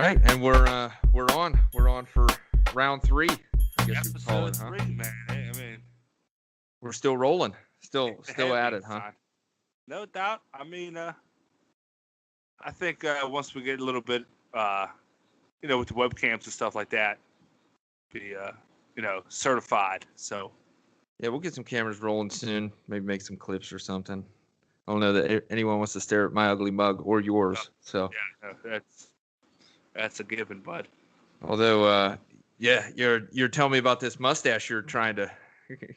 right, and we're on for round 3. I guess you would call Episode it, huh? 3, man. I mean, We're still rolling, still at heavy, it, huh? son. No doubt. I mean, I think once we get a little bit, with the webcams and stuff like that, be, certified. So, Yeah, we'll get some cameras rolling soon. Maybe make some clips or something. I don't know that anyone wants to stare at my ugly mug or yours. So, yeah, that's a given, bud. although, yeah, you're telling me about this mustache you're trying to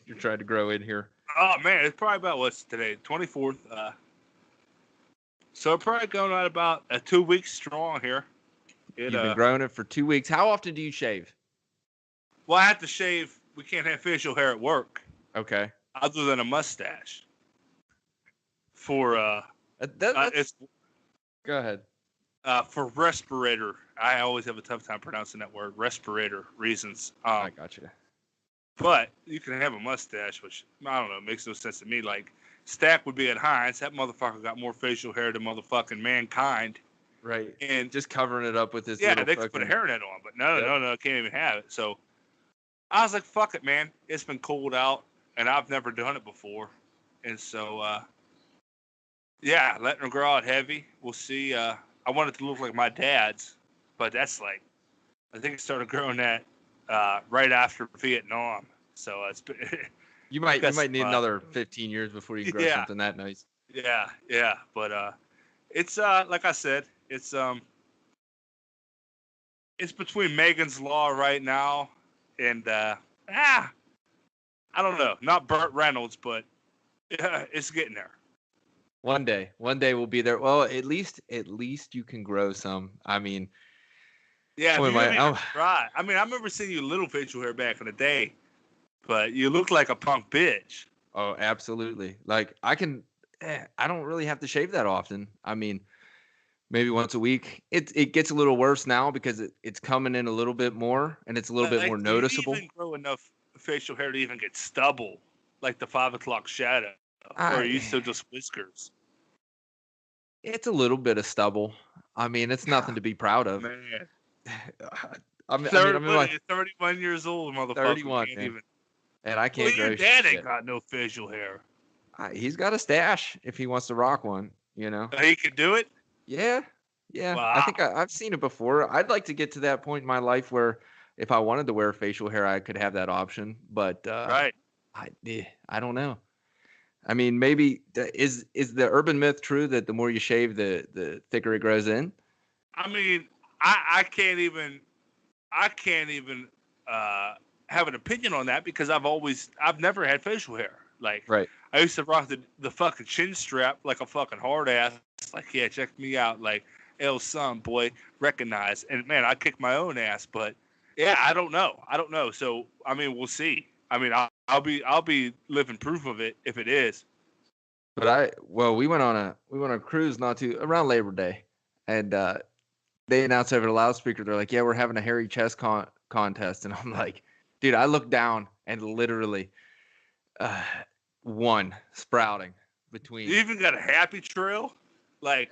you're trying to grow in here. Oh man, it's probably about what's today, 24th. So probably going on about 2 weeks strong here. You've been growing it for 2 weeks. How often do you shave? Well, I have to shave. We can't have facial hair at work. Okay. Other than a mustache. For it's go ahead. For respirator. I always have a tough time pronouncing that word. Respirator reasons. I got you. But you can have a mustache, which I don't know, makes no sense to me. Like Stack would be at Heinz. That motherfucker got more facial hair than motherfucking mankind. Right. And just covering it up with this. Yeah, little they could put a hairnet on, but no, can't even have it. So I was like, fuck it, man. It's been cold out, and I've never done it before. And so, yeah, letting her grow out heavy. We'll see. I want it to look like my dad's, but that's like, I think it started growing that right after Vietnam. So it's you might need another 15 years before you can grow something that nice. Yeah. But it's like I said, it's between Megan's Law right now and I don't know, not Burt Reynolds, but it's getting there. One day we'll be there. Well, at least you can grow some. I mean, yeah. Right. I mean, I remember seeing you little facial hair back in the day, but you look like a punk bitch. Oh, absolutely. Like I don't really have to shave that often. I mean, maybe once a week. It gets a little worse now because it's coming in a little bit more and it's a little bit more noticeable. You even grow enough facial hair to even get stubble, like the 5 o'clock shadow, or are you still just whiskers? It's a little bit of stubble. I mean, it's nothing to be proud of. Man. I'm 31 years old, motherfucker. 31, man. And I can't grow your dad ain't got no facial hair. He's got a stash if he wants to rock one, you know. He can do it? Yeah. Wow. I think I've seen it before. I'd like to get to that point in my life where if I wanted to wear facial hair, I could have that option. But right. I don't know. I mean, maybe is the urban myth true that the more you shave, the thicker it grows in? I mean, I can't even have an opinion on that because I've never had facial hair. Like, right. I used to rock the fucking chin strap like a fucking hard ass. Like, yeah, check me out. Like, son, boy, recognize. And man, I kick my own ass. But yeah, I don't know. So I mean, we'll see. I mean, I'll be living proof of it if it is. But we went on a cruise around Labor Day, and they announced over the loudspeaker. They're like, "Yeah, we're having a hairy chest contest," and I'm like, "Dude, I looked down and literally one sprouting between." You even got a happy trail, like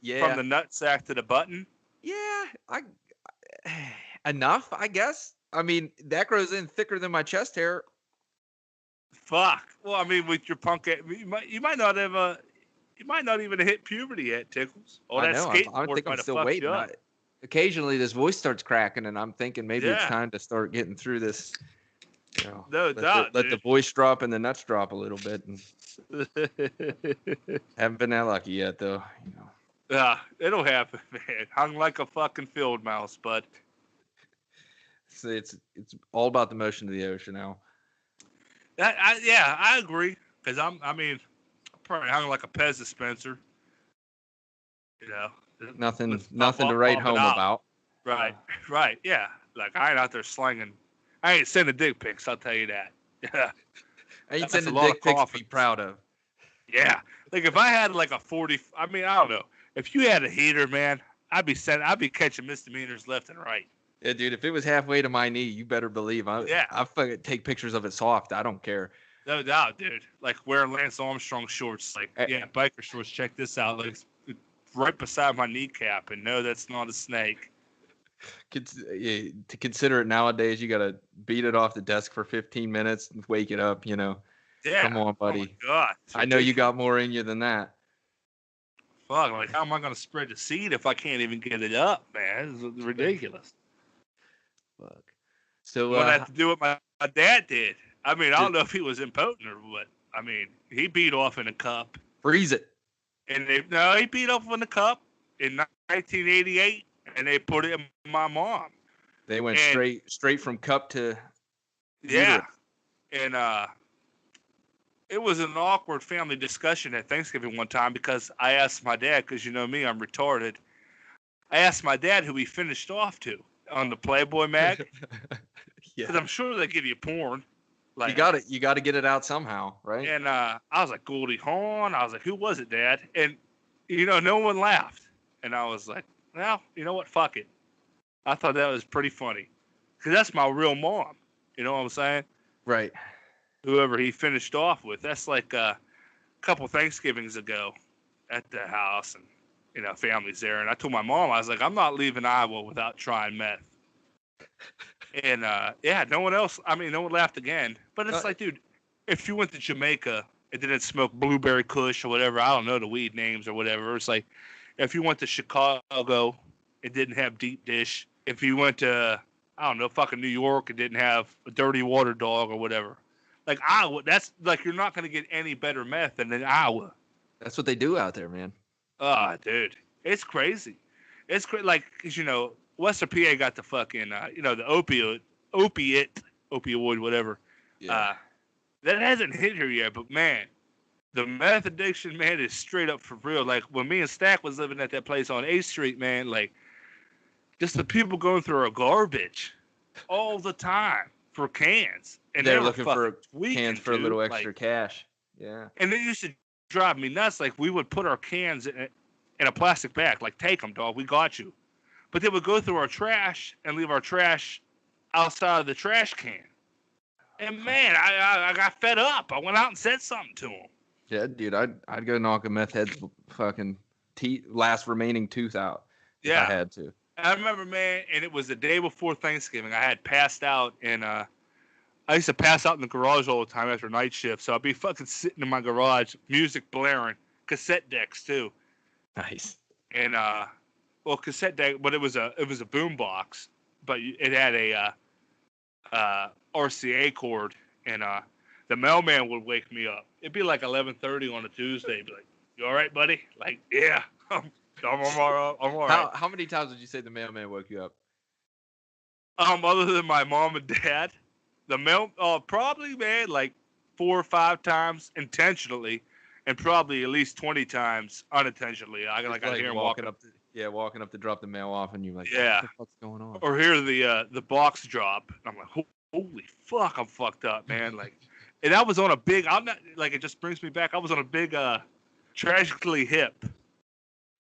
from the nutsack to the button. Yeah, enough, I guess. I mean, that grows in thicker than my chest hair. Fuck. Well, I mean, with your punk, you might not even hit puberty yet, Tickles. Oh, I know. I think I'm still waiting. Occasionally, this voice starts cracking, and I'm thinking maybe it's time to start getting through this. You know, no doubt. Let the voice drop and the nuts drop a little bit. And haven't been that lucky yet, though. You know. Yeah, it'll happen, man. Hung like a fucking field mouse, bud. It's all about the motion of the ocean now. I agree. Because I'm probably hung like a Pez dispenser. You know, nothing to write home about. Right. Yeah, like I ain't out there slinging. I ain't sending dick pics. I'll tell you that. I ain't sending dick pics to be proud of. Yeah, like if I had like a 40. I mean, I don't know. If you had a heater, man, I'd be catching misdemeanors left and right. Yeah, dude, if it was halfway to my knee, you better believe I fucking take pictures of it soft. I don't care. No doubt, dude. Like wearing Lance Armstrong shorts. Like, biker shorts. Check this out. Like right beside my kneecap. And no, that's not a snake. To consider it nowadays, you got to beat it off the desk for 15 minutes and wake it up. Yeah. Come on, Oh my buddy. God. I know you got more in you than that. Fuck, like how am I gonna spread the seed if I can't even get it up, man? It's ridiculous. Fuck. So, What I have to do what my dad did. I mean, I don't did, know if he was impotent or what. I mean, he beat off in a cup. freeze it. And he beat off in the cup in 1988, and they put it in my mom. They went And straight from cup to yeah, uterus. and it was an awkward family discussion at Thanksgiving one time because I asked my dad, because you know me, I'm retarded. I asked my dad who he finished off to on the Playboy mag, Yeah, because I'm sure they give you porn. Like you got to get it out somehow, right? And I was like, Goldie Hawn. I was like, who was it, Dad? And no one laughed. And I was like, well, you know what? Fuck it. I thought that was pretty funny, because that's my real mom. You know what I'm saying? Right. Whoever he finished off with. That's like a couple Thanksgivings ago at the house, and family's there. And I told my mom, I was like, I'm not leaving Iowa without trying meth. And no one else. I mean, no one laughed again. But it's like, dude, if you went to Jamaica and didn't smoke blueberry kush or whatever, I don't know the weed names or whatever. It's like, if you went to Chicago and didn't have deep dish, if you went to, I don't know, fucking New York and didn't have a dirty water dog or whatever, like Iowa, that's like, you're not going to get any better meth than in Iowa. That's what they do out there, man. Oh, dude, it's crazy. It's like, because Western PA got the fucking the opioid, whatever. Yeah. That hasn't hit here yet, but man, the meth addiction, man, is straight up for real. Like when me and Stack was living at that place on 8th Street, man, like just the people going through our garbage all the time for cans, and They're they were looking for tweaking, cans for a little dude. extra cash. Yeah. And they used to drive me nuts. Like we would put our cans in a plastic bag, like, take them, dog, we got you. But they would go through our trash and leave our trash outside of the trash can. And man, I got fed up. I went out and said something to him. Yeah, dude, I'd go knock a meth head's fucking last remaining tooth out if I had to. I remember, man, and it was the day before Thanksgiving. I had passed out, and I used to pass out in the garage all the time after night shift. So I'd be fucking sitting in my garage, music blaring, cassette decks too. Nice. And cassette deck, but it was a boom box, but it had a RCA cord, and the mailman would wake me up. It'd be like 11:30 on a Tuesday. He'd be like, "You all right, buddy?" Like, yeah, I'm all right. How many times would you say the mailman woke you up? Other than my mom and dad, probably, man, like 4 or 5 times intentionally, and probably at least 20 times unintentionally. I hear him walking up. Walking up to drop the mail off, and you're like, yeah, what the fuck's going on? Or hear the box drop, and I'm like, holy fuck, I'm fucked up, man. Like, and I was on a big. I'm not like, it just brings me back. I was on a big Tragically Hip.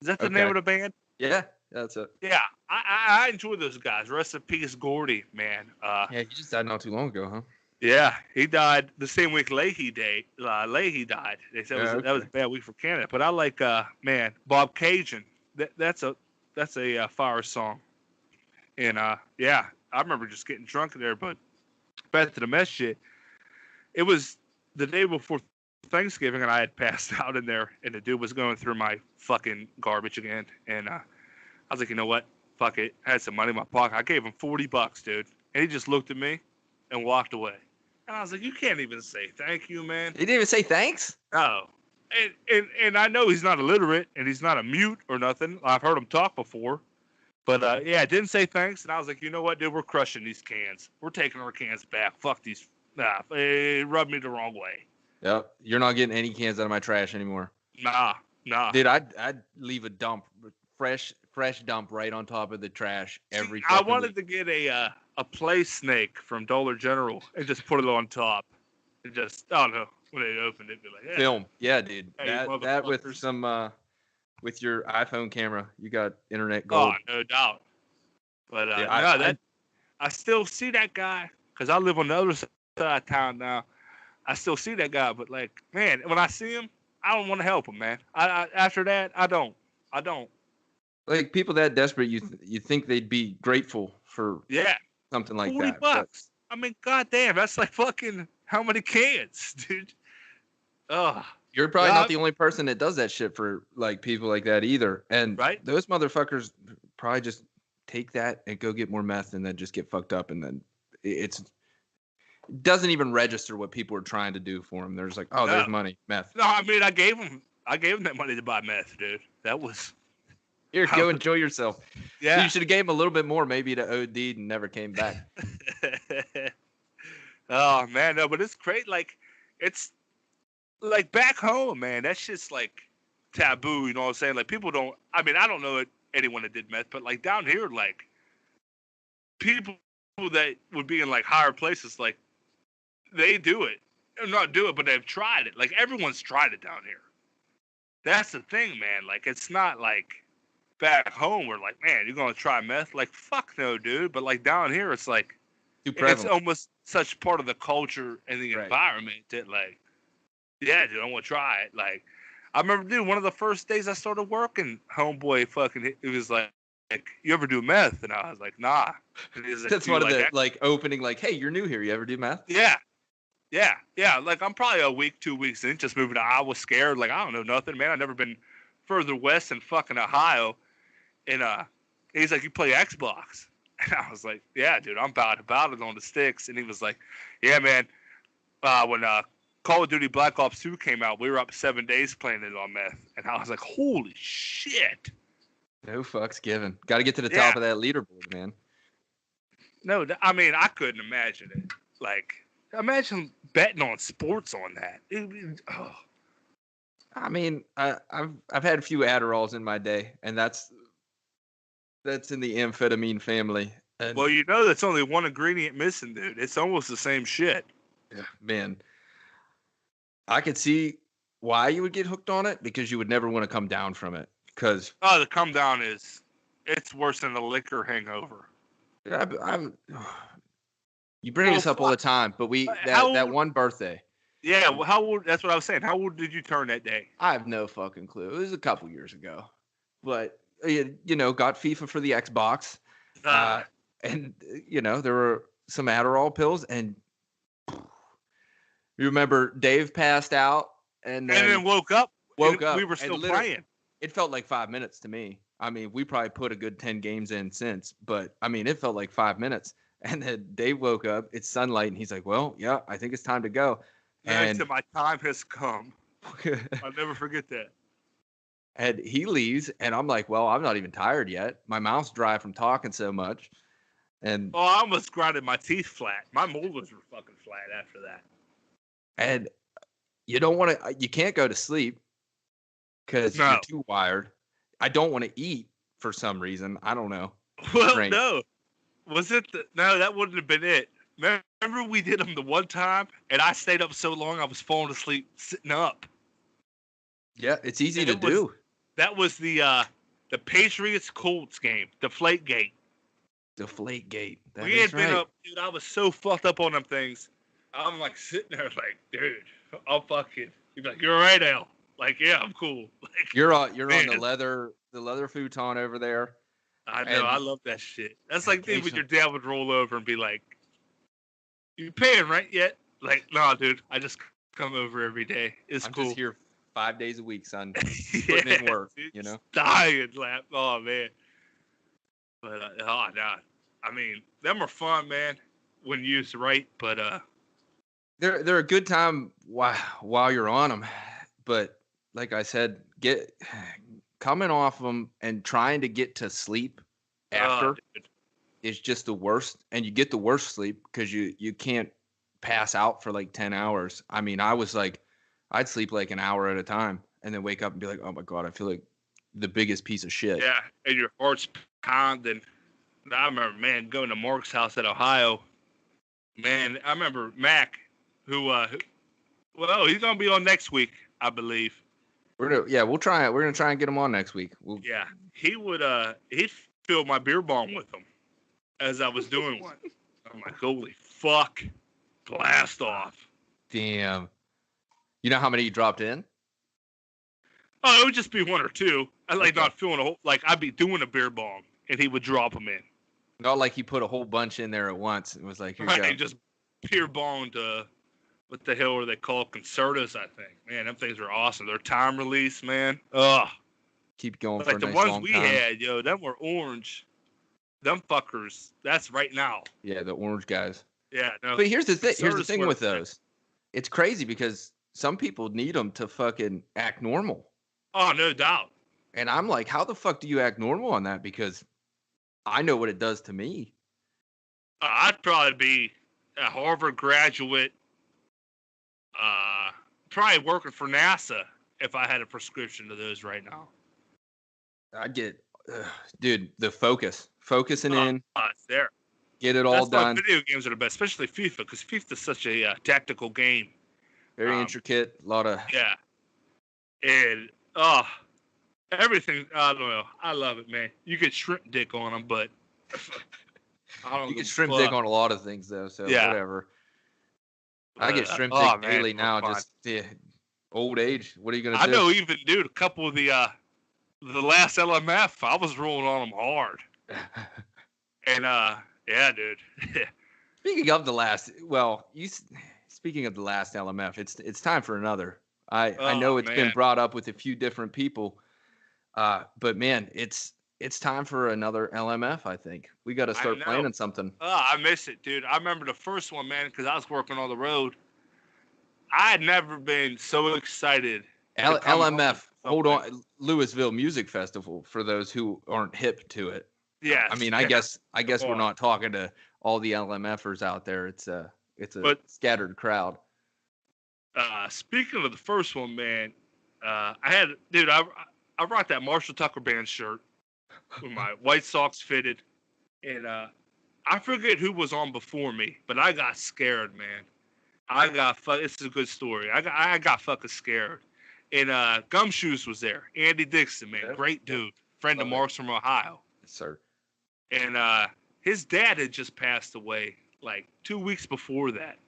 Is that the name of the band? Yeah, that's it. Yeah, I enjoy those guys. Rest in peace, Gordy, man. Yeah, he just died not too long ago, huh? Yeah, he died the same week Leahy died. They said that was a bad week for Canada. But I like, man, Bob Cajun. That's a fire song. And I remember just getting drunk in there. But back to the mess shit. It was the day before Thanksgiving, and I had passed out in there, and the dude was going through my fucking garbage again. And I was like, you know what? Fuck it. I had some money in my pocket. I gave him $40, dude, and he just looked at me and walked away. And I was like, you can't even say thank you, man. He didn't even say thanks? No. And I know he's not illiterate, and he's not a mute or nothing. I've heard him talk before. But, didn't say thanks. And I was like, you know what, dude? We're crushing these cans. We're taking our cans back. Fuck these. Nah, it rubbed me the wrong way. Yep. You're not getting any cans out of my trash anymore. Nah. Dude, I'd leave a dump, fresh dump right on top of the trash every I wanted to get a play snake from Dollar General and just put it on top. And just, I don't know, when they opened it, be like, yeah. Film. Yeah, dude. Hey, that with some with your iPhone camera, you got internet gold. Oh, no doubt. But I still see that guy, because I live on the other side of town now. I still see that guy, but like, man, when I see him, I don't want to help him, man. After that, I don't. Like people that desperate, you think they'd be grateful for Yeah, something like 40 that, but bucks. I mean, goddamn, that's like fucking how many cans, dude? Oh, you're probably not yeah, the only person that does that shit for like people like that either. And right? those motherfuckers probably just take that and go get more meth and then just get fucked up and then it doesn't even register what people are trying to do for them. They're just like, oh, No, there's money, meth. no. I mean, I gave him that money to buy meth, dude. That was, Here, I go was enjoy yourself. So you yeah. should have gave him a little bit more, maybe to OD and never came back. Oh man, no, but it's great. Like, it's like back home, man. That shit's like taboo. You know what I'm saying? Like, people don't. I mean, I don't know anyone that did meth, but like down here, like people that would be in like higher places, like they do it. Not do it, but they've tried it. Like everyone's tried it down here. That's the thing, man. Like it's not like back home where like, man, you're gonna try meth? Like fuck no, dude. But like down here, it's like Too it's prevalent. almost such part of the culture and the Right. environment that like, yeah, dude, I want to try it. Like I remember, dude, one of the first days I started working, homeboy fucking, it was like, you ever do meth? And I was like, nah. And he's like, That's do you one of like the like opening, like, hey, you're new here. You ever do math? yeah. Yeah, yeah. Like I'm probably a week, 2 weeks in, just moving to Iowa, scared. Like I don't know nothing, man. I've never been further west than fucking Ohio. And he's like, you play Xbox? And I was like, yeah, dude, I'm about it on the sticks. And he was like, yeah, man. When Call of Duty Black Ops 2 came out, we were up 7 days playing it on meth. And I was like, holy shit. No fucks given. Got to get to the Yeah. top of that leaderboard, man. No, I mean, I couldn't imagine it. Like, imagine betting on sports on that. Oh. I mean, I've had a few Adderalls in my day, and that's in the amphetamine family. And Well, you know that's only one ingredient missing, dude. It's almost the same shit. yeah, man, I could see why you would get hooked on it because you would never want to come down from it. Because Oh, the come down it's worse than a liquor hangover. I'm you bring Well, this up all the time, but how that old? one birthday, Yeah, well, how old? That's what I was saying. How old did you turn that day? I have no fucking clue. It was a couple years ago, but got FIFA for the Xbox, uh, Ah, and there were some Adderall pills, and you remember Dave passed out and and then then woke up, and woke we up, were and still literally playing. it felt like 5 minutes to me. I mean, we probably put a good 10 games in since, but I mean, it felt like 5 minutes. And then Dave woke up, it's sunlight, and he's like, well, yeah, I think it's time to go. And I And said, my time has come. I'll never forget that. and he leaves, and I'm like, well, I'm not even tired yet. My mouth's dry from talking so much. And Oh, I almost grinded my teeth flat. My molars were fucking flat after that. and you can't go to sleep because you're No. too wired. I don't want to eat for some reason. I don't know. Well, Drink. no. Was it? No, that wouldn't have been it. Remember we did them the one time, and I stayed up so long I was falling asleep sitting up. Yeah, it's easy And to do. that was the Patriots Colts game, Deflate Gate. Deflate gate. That We is had been right. up, dude. I was so fucked up on them things. I'm like sitting there, like, dude, I'll fucking. You'd be like, you're right, Al. Like, yeah, I'm cool. Like, You're on man, the leather futon over there, I know, I and love that shit. That's like thing when occasionally your dad would roll over and be like, "You paying rent yet?" Like, nah, dude, I just come over every day. It's I'm cool. just here 5 days a week, son, Yeah, putting in work. dude, You know, dying laugh. Oh man, but oh no, I mean, them are fun, man, when used right. But they're a good time while you're on them, but like I said, get coming off them and trying to get to sleep after dude, is just the worst, and you get the worst sleep because you can't pass out for like 10 hours. I mean, I was like, I'd sleep like an hour at a time and then wake up and be like, oh my God, I feel like the biggest piece of shit. yeah, and your heart's pounding. I remember, man, going to Mark's house at Ohio. Man, I remember Mac, well, he's gonna be on next week, I believe. We'll try it. We're gonna try and get him on next week. Yeah, he'd fill my beer bong with them as I was doing one. I'm like, holy fuck, blast off. Damn. You know how many you dropped in? Oh, it would just be one or two. I like not feeling a whole, like I'd be doing a beer bong and he would drop them in. Not like he put a whole bunch in there at once. It was like, here you go. And just beer bonged, what the hell are they called? Concertas, I think. Man, them things are awesome. They're time release, man. Ugh. Keep going Like for a the nice ones long we time. had, yo, them were orange. Them fuckers, that's right now. Yeah, the orange guys. Yeah, no. But here's the thing. Here's the Concertas thing were- with those. It's crazy because some people need them to fucking act normal. Oh, no doubt. And I'm like, how the fuck do you act normal on that? Because I know what it does to me. I'd probably be a Harvard graduate, probably working for NASA if I had a prescription to those right now. I get, dude, the focusing in, It's there. get it all That's why done. video games are the best, especially FIFA, because FIFA's such a tactical game. Very intricate, a lot of. Yeah. And, everything, I don't know. I love it, man. You get shrimp dick on them, but I don't You give get a shrimp fuck. dick on a lot of things, though, so Yeah. whatever. I get shrimp dick daily now, just old age. What are you going to do? I know even, dude, a couple of the last LMF, I was rolling on them hard. And, yeah, dude. Speaking of the last, speaking of the last LMF, it's time for another. I know it's been brought up with a few different people, but man, it's time for another LMF. I think we got to start planning something. I miss it, dude. I remember the first one, man, because I was working on the road. I had never been so excited. LMF, hold on, Louisville Music Festival. For those who aren't hip to it, yeah. I mean, I guess we're not talking to all the LMFers out there. It's a scattered crowd. Speaking of the first one, man, I rocked that Marshall Tucker Band shirt with my White Sox fitted, and I forget who was on before me, but I got scared, man. This is a good story. I got fucking scared, and Gumshoes was there. Andy Dixon, man, great dude, friend of Mark's from Ohio. Yes, sir. And his dad had just passed away like 2 weeks before that.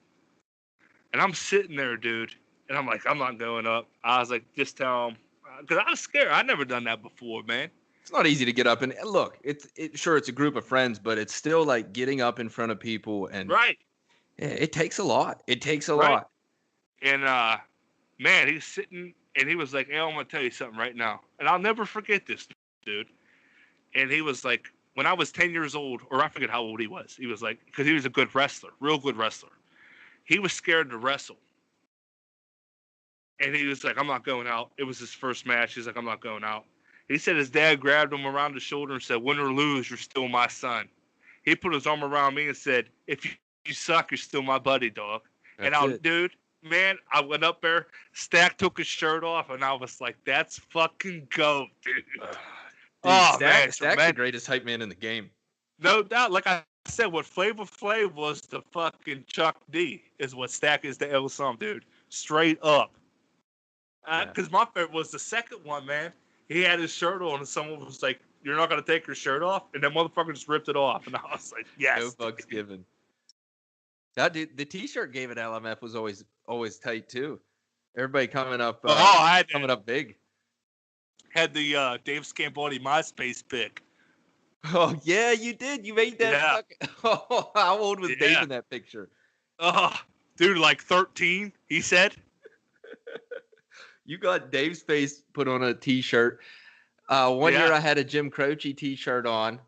And I'm sitting there, dude, and I'm like, I'm not going up. I was like, just tell him, because I was scared. I'd never done that before, man. It's not easy to get up and look. It's a group of friends, but it's still like getting up in front of people and right. Yeah, it takes a lot. It takes a lot. And man, he's sitting and he was like, "Hey, I'm gonna tell you something right now," and I'll never forget this, dude. And he was like, when I was 10 years old, or I forget how old he was like, because he was a good wrestler, real good wrestler. He was scared to wrestle. And he was like, I'm not going out. It was his first match. He's like, I'm not going out. He said his dad grabbed him around the shoulder and said, win or lose, you're still my son. He put his arm around me and said, if you suck, you're still my buddy, dog. Dude, man, I went up there. Stack took his shirt off, and I was like, that's fucking goat, dude. Stack's the greatest hype man in the game. No doubt. Like I said, what Flavor Flav was to fucking Chuck D is what Stack is to El Som, dude. Straight up. Because my favorite was the second one, man. He had his shirt on, and someone was like, you're not going to take your shirt off? And that motherfucker just ripped it off. And I was like, yes. No fucks given. That dude, the T-shirt game at LMF was always tight, too. Everybody coming up coming up big. Had the Dave Scamboni MySpace pic. Oh, yeah, you did. You made that. Yeah. How old was Dave in that picture? Oh, dude, like 13, he said. You got Dave's face put on a T-shirt. One year I had a Jim Croce T-shirt on.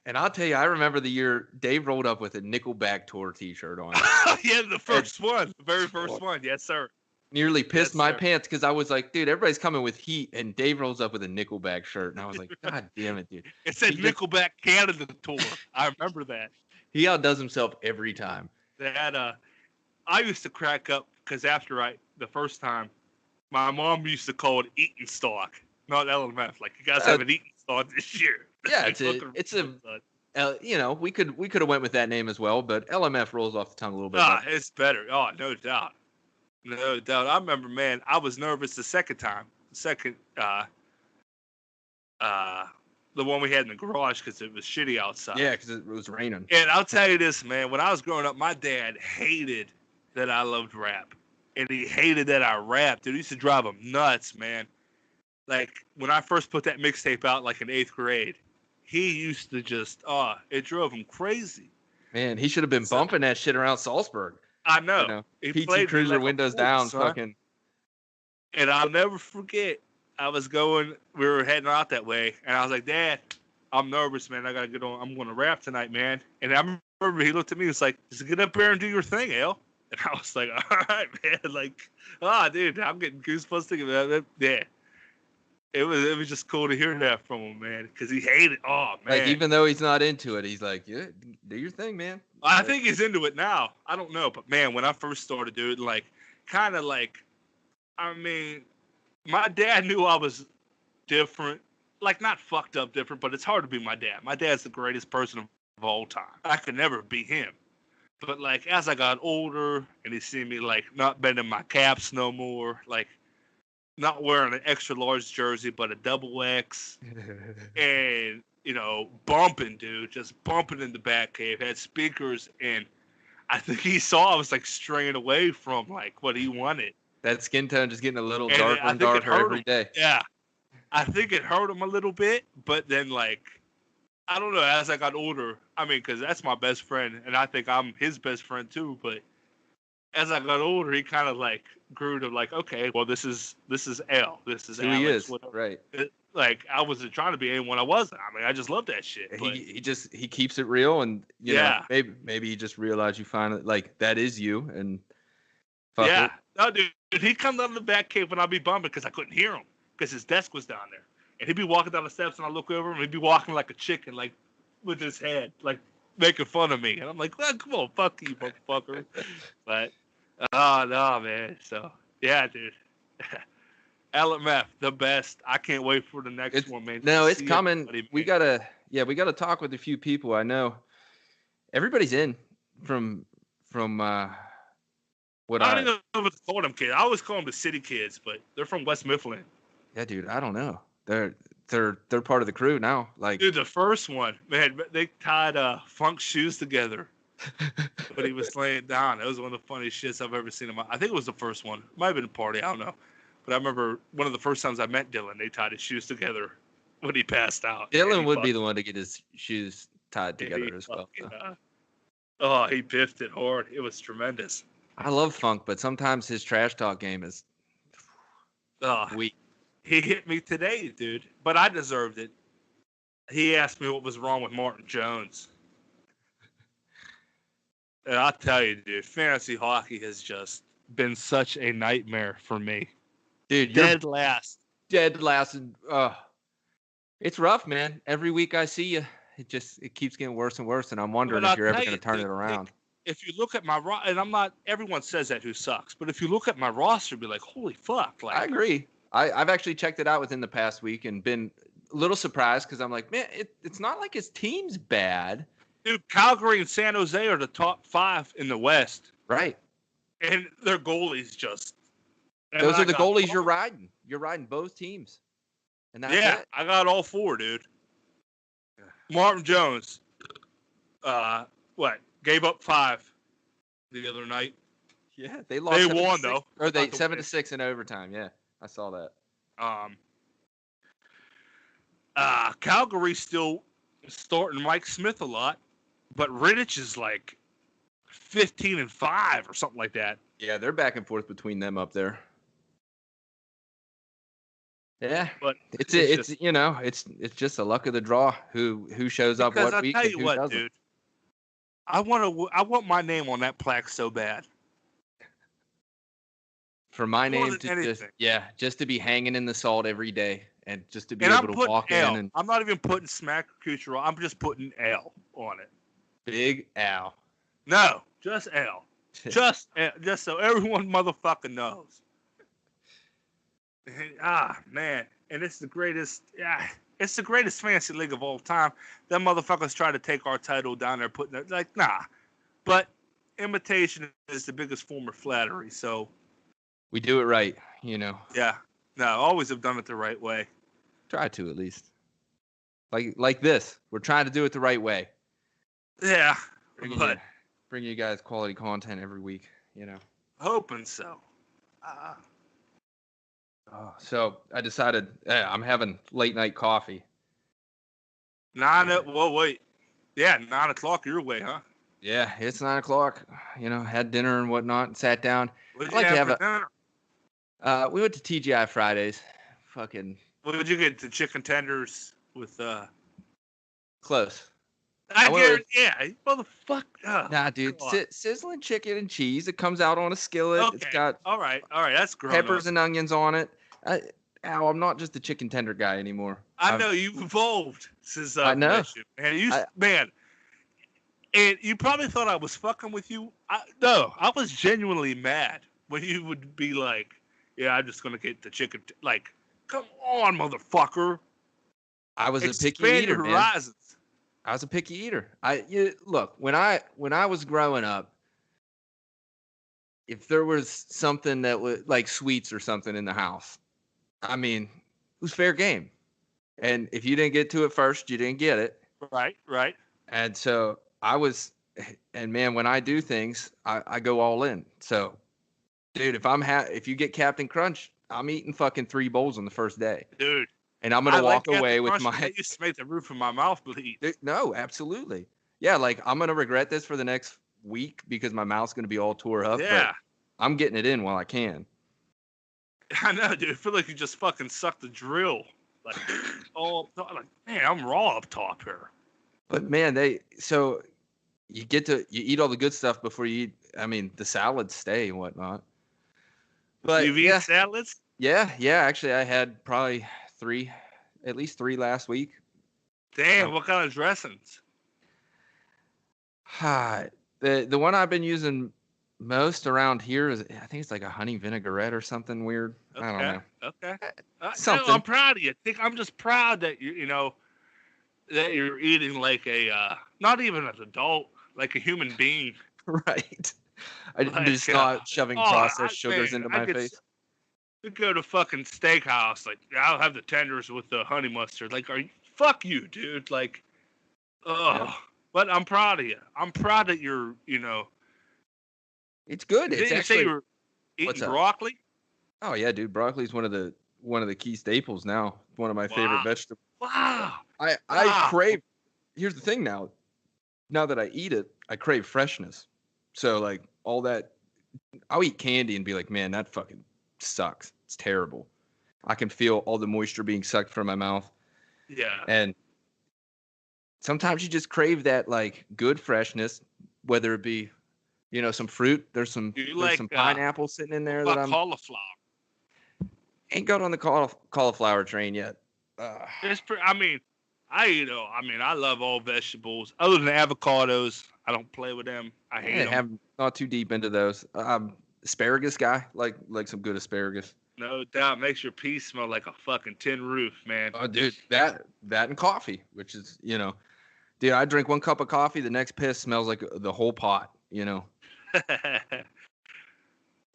And I'll tell you, I remember the year Dave rolled up with a Nickelback tour T-shirt on. Yeah, the very first one. Yes, sir. Nearly pissed my pants because I was like, dude, everybody's coming with heat, and Dave rolls up with a Nickelback shirt, and I was like, God damn it, dude. It said Nickelback Canada tour. I remember that. He outdoes himself every time. I used to crack up because after the first time, my mom used to call it eating stock, not LMF. Like, you guys haven't eaten stock this year. Yeah, we could have went with that name as well, but LMF rolls off the tongue a little bit. It's better. Oh, no doubt. No doubt. I remember, man, I was nervous the second time. The one we had in the garage because it was shitty outside. Yeah, because it was raining. And I'll tell you this, man. When I was growing up, my dad hated that I loved rap. and he hated that I rapped. Dude, it used to drive him nuts, man. Like, when I first put that mixtape out, like in 8th grade, he used to just, it drove him crazy. Man, he should have been bumping that shit around Salzburg. I know. You know, He PT played Cruiser like windows fool, down, son. fucking. And I'll never forget, we were heading out that way, and I was like, Dad, I'm nervous, man. I got to get on. I'm going to rap tonight, man. And I remember he looked at me and was like, just get up there and do your thing, Al. And I was like, all right, man. Like, dude, I'm getting goosebumps thinking about that. Yeah. It was just cool to hear that from him, man, because he hated. Oh man! Like, even though he's not into it, he's like, "Yeah, do your thing, man." I think he's into it now. I don't know, but man, when I first started doing, like, kind of like, I mean, my dad knew I was different, like not fucked up different, but it's hard to be my dad. My dad's the greatest person of all time. I could never be him. But like as I got older, and he seen me like not bending my caps no more, like. Not wearing an extra large jersey, but a double X, and bumping, dude, just bumping in the back cave. Had speakers, and I think he saw I was like straying away from like what he wanted. That skin tone just getting a little darker and darker every day. Yeah, I think it hurt him a little bit, but then like I don't know. As I got older, I mean, because that's my best friend, and I think I'm his best friend too, but. As I got older, he kind of like grew to like, okay, well, this is L, this is who Alex, he is, whatever. Right? Like I wasn't trying to be anyone I wasn't. I mean, I just love that shit. But He keeps it real, and you know, maybe he just realized you finally like that is you, and fuck it. No, dude, he'd come down to the back cave when I'd be bumping because I couldn't hear him because his desk was down there, and he'd be walking down the steps, and I look over him, and he'd be walking like a chicken, like with his head, like making fun of me, and I'm like, well, come on, fuck you, motherfucker. But no, man. So yeah, dude. LMF, the best. I can't wait for the next one, man. No, it's coming. We gotta talk with a few people. I know everybody's in from what I don't even know what to call them kids. I always call them the city kids, but they're from West Mifflin. Yeah, dude. I don't know. They're part of the crew now. Like, dude, the first one, man, they tied Funk's shoes together. But he was laying down. That was one of the funniest shits I've ever seen. I think it was the first one. It might have been a party. I don't know. But I remember one of the first times I met Dylan, they tied his shoes together when he passed out. Dylan would be the one to get his shoes tied together as well. He piffed it hard. It was tremendous. I love Funk, but sometimes his trash talk game is weak. He hit me today, dude. But I deserved it. He asked me what was wrong with Martin Jones. And I'll tell you, dude, fantasy hockey has just been such a nightmare for me. Dude, dead last. And it's rough, man. Every week I see you, it keeps getting worse and worse, and I'm wondering if you're ever going to turn it around. If you look at my roster, and I'm not, everyone says that who sucks, but if you look at my roster, be like, holy fuck. Like, I agree. I've actually checked it out within the past week and been a little surprised because I'm like, man, it's not like his team's bad. Dude, Calgary and San Jose are the top 5 in the West. Right. And their goalies just. Those are the goalies you're riding. You're riding both teams. And that's it. I got all 4, dude. Martin Jones. Gave up 5 the other night. Yeah, they lost. They won, though. Or they 7-6 in overtime. Yeah, I saw that. Calgary's still starting Mike Smith a lot. But Rittich is like 15-5 or something like that. Yeah, they're back and forth between them up there. Yeah, but it's just a luck of the draw. Who shows up what week? Because I tell you what, dude, I want my name on that plaque so bad. For my name to just to be hanging in the salt every day and just to be able to walk in. And I'm not even putting Smack Kucherov. I'm just putting L on it. Big Al. No, just L. Just so everyone motherfucking knows. Man. And it's the greatest. Yeah, it's the greatest fantasy league of all time. Them motherfuckers try to take our title down there, putting it like, nah. But imitation is the biggest form of flattery. So we do it right, you know. Yeah. No, always have done it the right way. Try to, at least. Like this. We're trying to do it the right way. Yeah. Bring you guys quality content every week, you know. Hoping so. So I decided I'm having late night coffee. Well, wait. Yeah, 9 o'clock your way, huh? Yeah, it's 9 o'clock. Had dinner and whatnot, and sat down. What I did you like to have have for dinner? We went to TGI Fridays. Fucking What did you get? The chicken tenders with close. I I went with guarantee, yeah, motherfucker. Oh, Nah, dude. God. Sizzling chicken and cheese. It comes out on a skillet. It's Okay, got all right. That's grown up. peppers and onions on it. I'm not just a chicken tender guy anymore. I know you've evolved since I I've know. met you, man. I, Man, and you probably thought I was fucking with you. No, I was genuinely mad when you would be like, "Yeah, I'm just gonna get the chicken." Like, come on, motherfucker! I was a picky Expand eater, your man. horizons. I was a picky eater. Look, when I was growing up, if there was something that was like sweets or something in the house, I mean, it was fair game. And if you didn't get to it first, you didn't get it. Right. And so and man, when I do things, I go all in. So, dude, if you get Captain Crunch, I'm eating fucking 3 bowls on the first day. Dude. And I'm gonna walk away with my. That used to make the roof of my mouth bleed. No, absolutely. Yeah, like I'm gonna regret this for the next week because my mouth's gonna be all tore up. Yeah. But I'm getting it in while I can. I know, dude. I feel like you just fucking sucked the drill. Like, man, I'm raw up top here. But man, so you eat all the good stuff before you eat. I mean, the salads stay and whatnot. But you've eaten salads? Yeah. Actually, I had probably at least three last week. Damn, what kind of dressings? The one I've been using most around here is, I think it's like a honey vinaigrette or something weird. Okay, I don't know. Okay. Something. No, I'm proud of you. I'm just proud that that you're eating like a not even an adult, like a human being. Right. I'm just not shoving processed sugars into my face. We go to fucking steakhouse, like I'll have the tenders with the honey mustard. Like, fuck you, dude. Like, Yeah. But I'm proud of you. I'm proud that you're, It's good. Didn't you say you were eating broccoli? Oh yeah, dude. Broccoli is one of the key staples now. One of my favorite vegetables. Wow. I crave. Here's the thing now. Now that I eat it, I crave freshness. So like all that, I'll eat candy and be like, man, that fucking sucks. It's terrible. I can feel all the moisture being sucked from my mouth. Yeah. And sometimes you just crave that like good freshness, whether it be, some fruit. There's some pineapple sitting in there that I'm cauliflower. Ain't got on the cauliflower train yet. I love all vegetables other than avocados. I don't play with them. I hate them. I'm not too deep into those. Asparagus guy, like some good asparagus. No doubt, makes your pee smell like a fucking tin roof, man. Oh, dude, that and coffee, which is, dude, I drink 1 cup of coffee, the next piss smells like the whole pot, You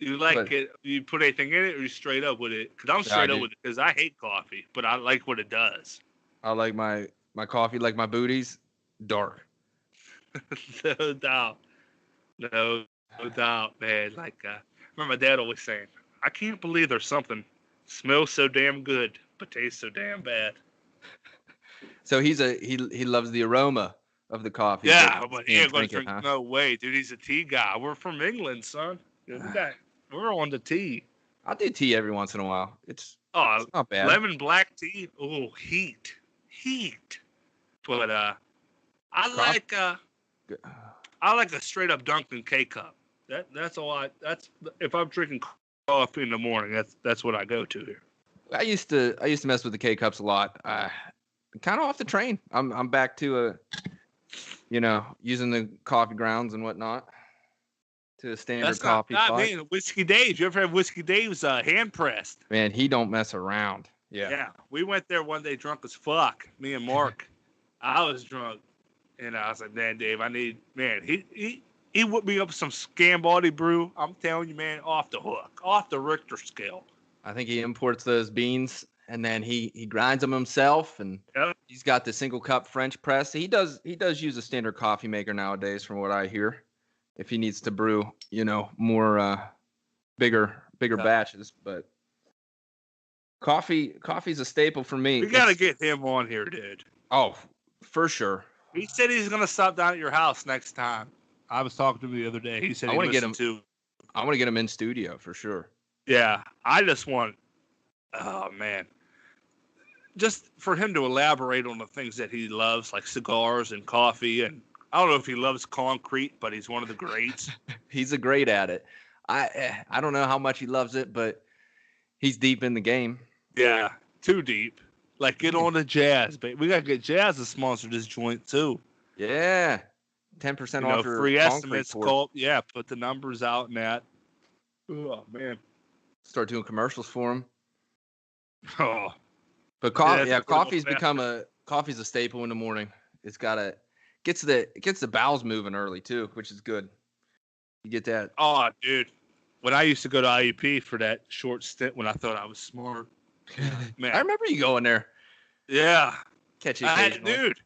like it? You put anything in it, or you straight up with it? Because I'm straight up with it because I hate coffee, but I like what it does. I like my coffee, like my booties, dark. No doubt, man. Like, I remember my dad always saying, "I can't believe there's something smells so damn good but tastes so damn bad." So he loves the aroma of the coffee. Yeah, but he ain't gonna drink. No way, dude. He's a tea guy. We're from England, son. We're on the tea. I'll do tea every once in a while. It's not bad. Lemon black tea. Oh, heat. But I like a straight up Dunkin' K cup. That's all. That's if I'm drinking coffee in the morning. That's what I go to here. I used to mess with the K cups a lot. Kind of off the train. I'm back to using the coffee grounds and whatnot. To a standard coffee pot. Man, Whiskey Dave's. You ever have Whiskey Dave's hand pressed? Man, he don't mess around. Yeah. Yeah. We went there one day drunk as fuck. Me and Mark. I was drunk. And I was like, man, Dave, he whipped me up some Scambody brew. I'm telling you, man, off the hook. Off the Richter scale. I think he imports those beans and then he grinds them himself, and he's got the single cup French press. He does use a standard coffee maker nowadays, from what I hear. If he needs to brew, more bigger bigger batches, but coffee's a staple for me. We gotta get him on here, dude. Oh, for sure. He said he's gonna stop down at your house next time. I was talking to him the other day. He said I want to get him too. I want to get him in studio for sure. Yeah, I just want. Oh man, just for him to elaborate on the things that he loves, like cigars and coffee, and I don't know if he loves concrete, but he's one of the greats. He's a great at it. I don't know how much he loves it, but he's deep in the game. Yeah, too deep. Like, get on the Jazz, baby. We gotta get Jazz to sponsor this joint too. Yeah, 10% off your free concrete estimates. port. Yeah, put the numbers out in that. Oh man, start doing commercials for him. Oh, but coffee's a staple in the morning. It's gets the bowels moving early too, which is good. You get that. Oh, dude. When I used to go to IEP for that short stint when I thought I was smart, man, I remember you going there. Yeah, catch you occasionally. Dude.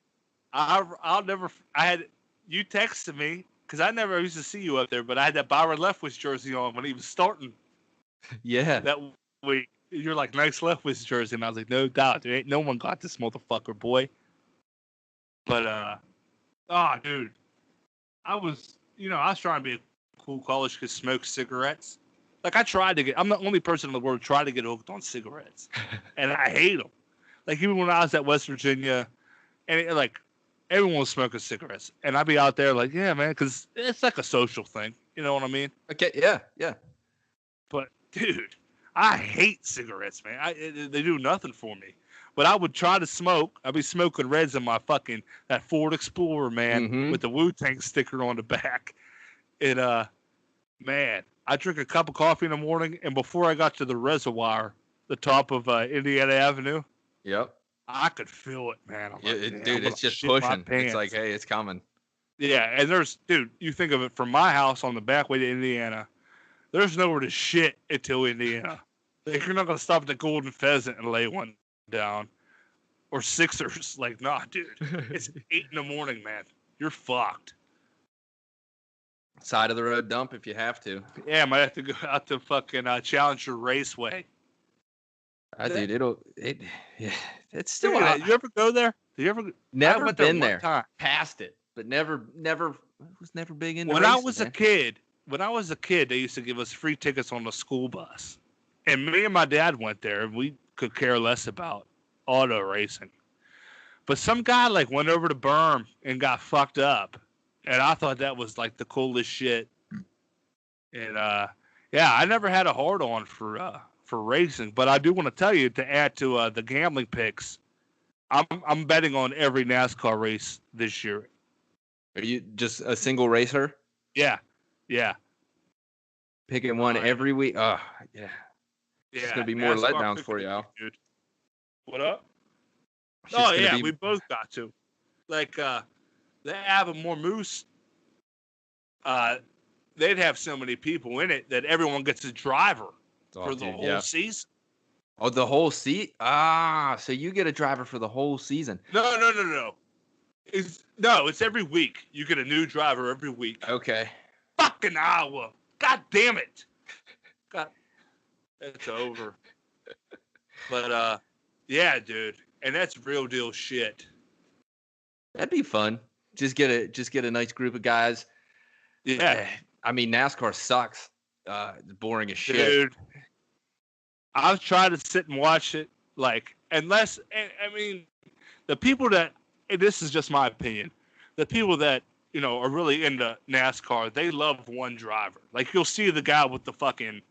I'll never. I had you texted me because I never used to see you up there, but I had that Byron Leftwich jersey on when he was starting. Yeah, that week. You're like, nice Leftwich jersey, and I was like, no doubt, there ain't no one got this motherfucker, boy. But dude, I was trying to be a cool college kid, smoke cigarettes. Like, I'm the only person in the world trying to get hooked on cigarettes, and I hate them. Like, even when I was at West Virginia, and everyone was smoking cigarettes, and I'd be out there like, yeah, man, because it's like a social thing. You know what I mean? Okay, yeah. But dude, I hate cigarettes, man. They do nothing for me. But I would try to smoke. I'd be smoking Reds in my that Ford Explorer, man, with the Wu-Tang sticker on the back. And man, I drink a cup of coffee in the morning, and before I got to the reservoir, the top of Indiana Avenue. Yep. I could feel it, man. Dude, it's just pushing. It's like, hey, it's coming. Yeah, and you think of it from my house on the back way to Indiana, there's nowhere to shit until Indiana. Like, you're not going to stop at the Golden Pheasant and lay one down. Or Sixers. Like, nah, dude. It's 8 in the morning, man. You're fucked. Side of the road dump if you have to. Yeah, I might have to go out to fucking Challenger Raceway. Dude, it's still. You ever go there? Never been there. Time. Passed it, but never was never big into. When I was a kid, they used to give us free tickets on the school bus, and me and my dad went there, and we could care less about auto racing. But some guy went over to Berm and got fucked up, and I thought that was like the coolest shit. And I never had a hard on for racing, but I do want to tell you, to add to the gambling picks, I'm betting on every NASCAR race this year. Are you just a single racer? Yeah. Picking one every week. Oh, yeah. It's gonna be more letdowns for you, Al. Dude. What up? Oh yeah, we both got to. Like the Avamore Moose. They'd have so many people in it that everyone gets a driver. For the whole season. Oh, the whole season? Ah, so you get a driver for the whole season. No. It's every week. You get a new driver every week. Okay. Fucking Iowa. God damn it. God. It's over. But, yeah, dude. And that's real deal shit. That'd be fun. Just get a nice group of guys. Yeah. I mean, NASCAR sucks. It's boring as shit. Dude. I've tried to sit and watch it, unless, I mean, the people that, and this is just my opinion, the people that, are really into NASCAR, they love one driver. Like, you'll see the guy with the fucking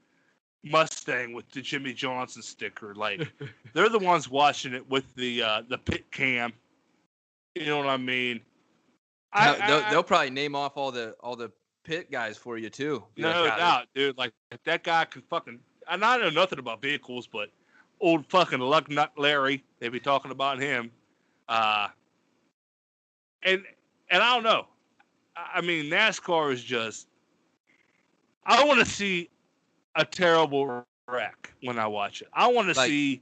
Mustang with the Jimmy Johnson sticker. Like, they're the ones watching it with the pit cam. You know what I mean? They'll probably name off all the pit guys for you, too. No doubt, dude. Like, that guy can fucking... And I know nothing about vehicles, but old fucking Luck Nut Larry, they be talking about him. And I don't know. I mean, NASCAR is just... I want to see a terrible wreck when I watch it. I want to see...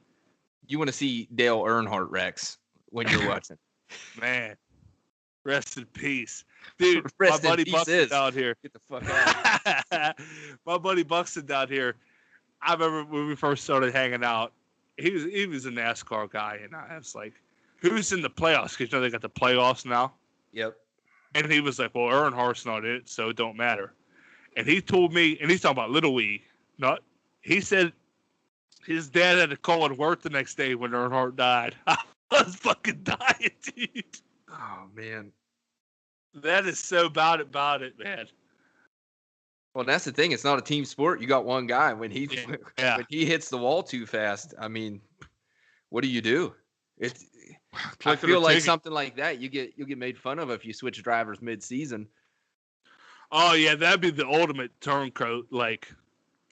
You want to see Dale Earnhardt wrecks when you're watching. Man. Rest in peace. Dude, my buddy Buxton down here. Get the fuck out. My buddy Buxton down here. I remember when we first started hanging out, he was a NASCAR guy, and I was like, "Who's in the playoffs?" Because they got the playoffs now. Yep. And he was like, "Well, Earnhardt's not in it, so it don't matter." And he told me, and he's talking about Little Wee. Not, he said his dad had to call at work the next day when Earnhardt died. I was fucking dying, dude. Oh man. That is so about it, man. Well, that's the thing. It's not a team sport. You got one guy. When he when he hits the wall too fast, I mean, what do you do? It's I feel like something like that you'll get made fun of if you switch drivers mid-season. Oh yeah, that'd be the ultimate turncoat. Like,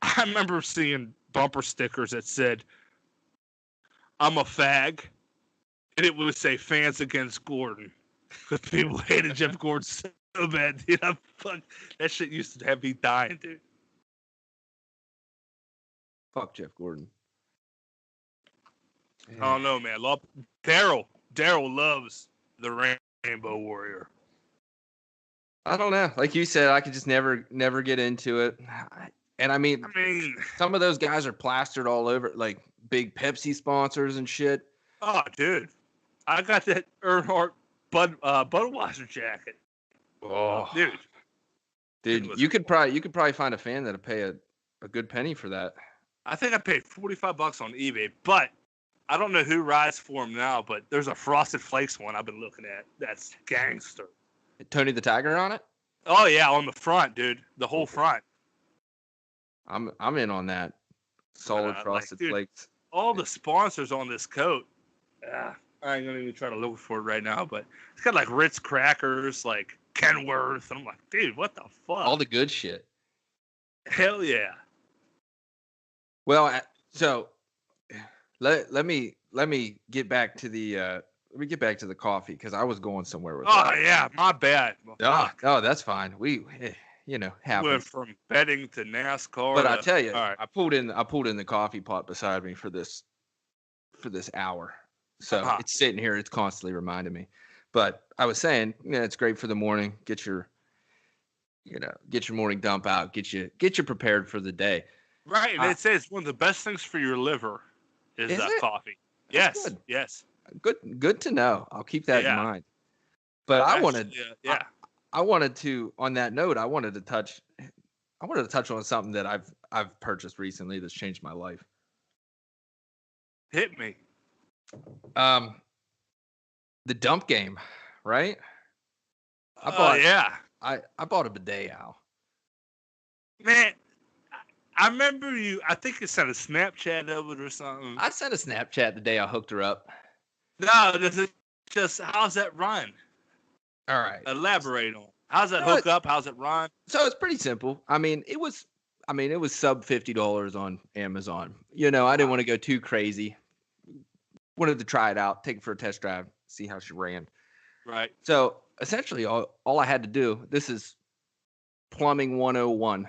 I remember seeing bumper stickers that said, "I'm a fag," and it would say "Fans Against Gordon." Because people hated Jeff Gordon so bad, dude. Fuck, that shit used to have me dying, dude. Fuck Jeff Gordon. I don't know, man. Daryl loves the Rainbow Warrior. I don't know. Like you said, I could just never get into it. And I mean, some of those guys are plastered all over, like big Pepsi sponsors and shit. Oh, dude, I got that Earnhardt Budweiser jacket. Oh, dude, you could probably find a fan that'll pay a good penny for that. I think I paid $45 on eBay, but I don't know who rides for him now. But there's a Frosted Flakes one I've been looking at. That's gangster. Tony the Tiger on it? Oh yeah, on the front, dude. The whole front. I'm in on that. Solid Frosted Flakes. All the sponsors on this coat. I ain't gonna even try to look for it right now, but it's got like Ritz crackers, like Kenworth, and I'm like, dude, what the fuck? All the good shit. Hell yeah. Well, so let me get back to the coffee because I was going somewhere with that. Oh yeah, my bad. Oh, that's fine. We happens. Went from betting to NASCAR. But I tell you, right. I pulled in the coffee pot beside me for this hour. So it's sitting here. It's constantly reminding me. But I was saying, it's great for the morning. Get your morning dump out. Get you prepared for the day. Right, and it says one of the best things for your liver is coffee. Yes, good. Yes. Good to know. I'll keep that in mind. But I wanted to. On that note, I wanted to touch on something that I've purchased recently that's changed my life. Hit me. The dump game, right? I bought a bidet, Al. Man, I remember you. I think you sent a Snapchat of it or something. I sent a Snapchat the day I hooked her up. No, just how's that run? All right. Elaborate on. How's that hook up? How's it run? So it's pretty simple. I mean, it was sub $50 on Amazon. I didn't want to go too crazy. Wanted to try it out, take it for a test drive, see how she ran. Right. So essentially, all I had to do. This is plumbing 101.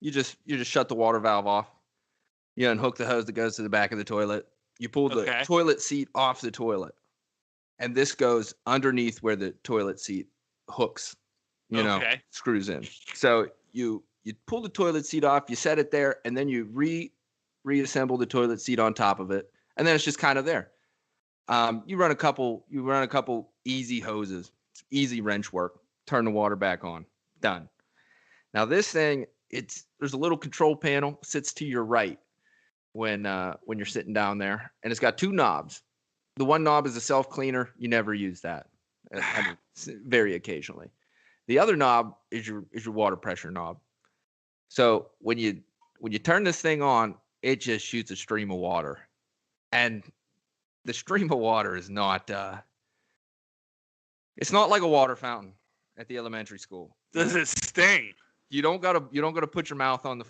You just shut the water valve off. You unhook the hose that goes to the back of the toilet. You pull the toilet seat off the toilet, and this goes underneath where the toilet seat hooks. Screws in. So you pull the toilet seat off, you set it there, and then you reassemble the toilet seat on top of it, and then it's just kind of there. You run a couple easy hoses, it's easy wrench work. Turn the water back on. Done. Now this thing, there's a little control panel, sits to your right when you're sitting down there, and it's got two knobs. The one knob is a self cleaner. You never use that. I mean, very occasionally. The other knob is your water pressure knob. So when you turn this thing on, it just shoots a stream of water, and the stream of water is not. It's not like a water fountain at the elementary school. Does it sting? You don't gotta put your mouth on the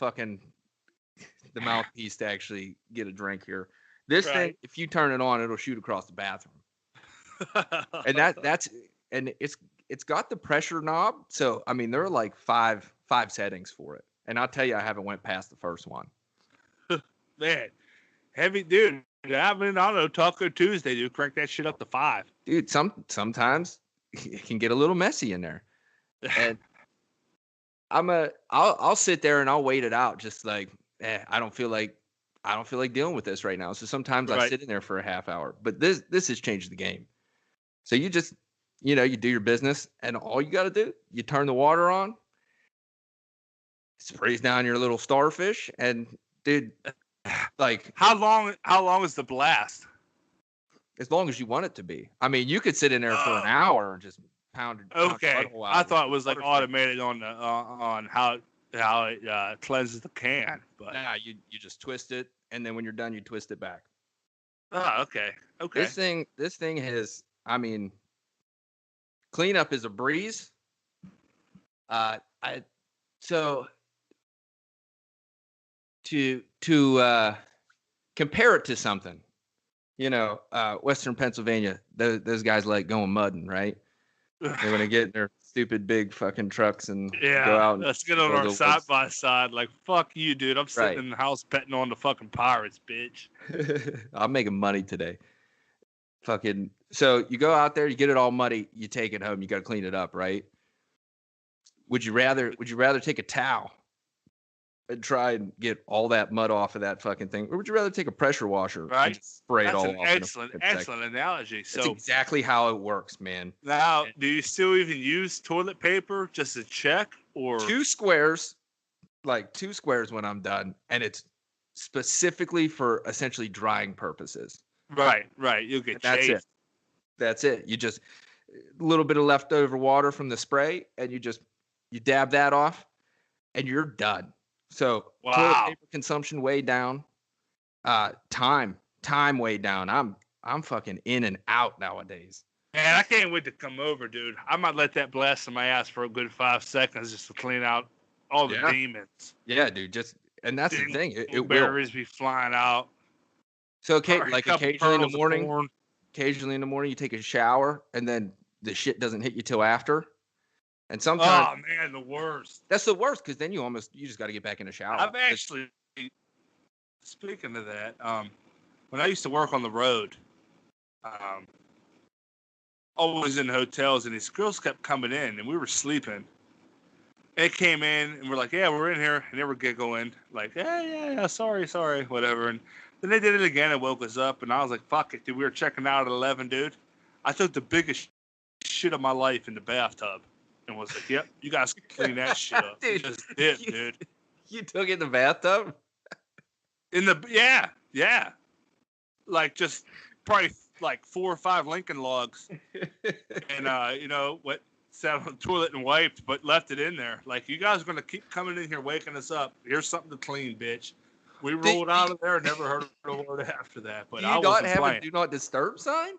mouthpiece to actually get a drink here. This thing, if you turn it on, it'll shoot across the bathroom. And it's got the pressure knob. So I mean, there are like five settings for it. And I'll tell you, I haven't went past the first one. Man, heavy dude. I mean, I don't know, Taco Tuesday, dude, crank that shit up to 5. Dude, sometimes it can get a little messy in there. And I'll sit there and I'll wait it out, just like I don't feel like dealing with this right now. So sometimes I Right. sit in there for a half hour. But this has changed the game. So you just, you do your business, and all you got to do, you turn the water on, sprays down your little starfish, and dude, like How long is the blast? as long as you want it to be. I mean, you could sit in there for an hour and just pound your Okay, butthole out I with thought it the was like water stream. automated on how it cleanses the can. But Nah, you just twist it, and then when you're done, you twist it back. okay. This thing has, I mean, cleanup is a breeze. I so to compare it to something, Western Pennsylvania, those guys like going mudding, right? They want to get in their stupid big fucking trucks and go Yeah, out and let's get on go to our the side woods. by side. Like, fuck you, dude. I'm sitting Right. in the house betting on the fucking Pirates, bitch. I'm making money today. Fucking so you go out there, you get it all muddy, you take it home, you got to clean it up, right? Would you rather take a towel and try and get all that mud off of that fucking thing, or would you rather take a pressure washer and Right? just spray it That's all an off in a fucking second? excellent analogy. That's So exactly how it works, man. now, do you still even use toilet paper just to check, or Two squares, like 2 squares when I'm done, and it's specifically for essentially drying purposes. right? You'll And get that's it. chafed. That's it. You just a little bit of leftover water from the spray, and you dab that off, and you're done. So toilet Wow. paper consumption way down. Time way down. I'm fucking in and out nowadays. Man, I can't wait to come over, dude. I might let that blast in my ass for a good 5 seconds just to clean out all the Yeah. demons. Yeah, dude. And that's the thing. It will. Berries be flying out. So Or a like couple occasionally in the kernels of morning, corn. you take a shower, and then the shit doesn't hit you till after. And sometimes Oh man, the worst. that's the worst, because then you just got to get back in the shower. I've actually, speaking of that, when I used to work on the road, always in hotels, and these girls kept coming in, and we were sleeping. They came in, and we're like, "Yeah, we're in here," and they were giggling, like, yeah, sorry, whatever. And then they did it again and woke us up, and I was like, "Fuck it, dude." We were checking out at 11, dude. I took the biggest shit of my life in the bathtub, and was like, "Yep, you guys can clean that shit up." Dude, Just did, dude. You took it in the bathtub? Yeah, like just probably like 4 or 5 Lincoln logs, and what, sat on the toilet and wiped, but left it in there. Like, you guys are gonna keep coming in here waking us up. Here's something to clean, bitch. We rolled out of there and never heard a word after that. But Do I you not wasn't have playing. a do not disturb sign?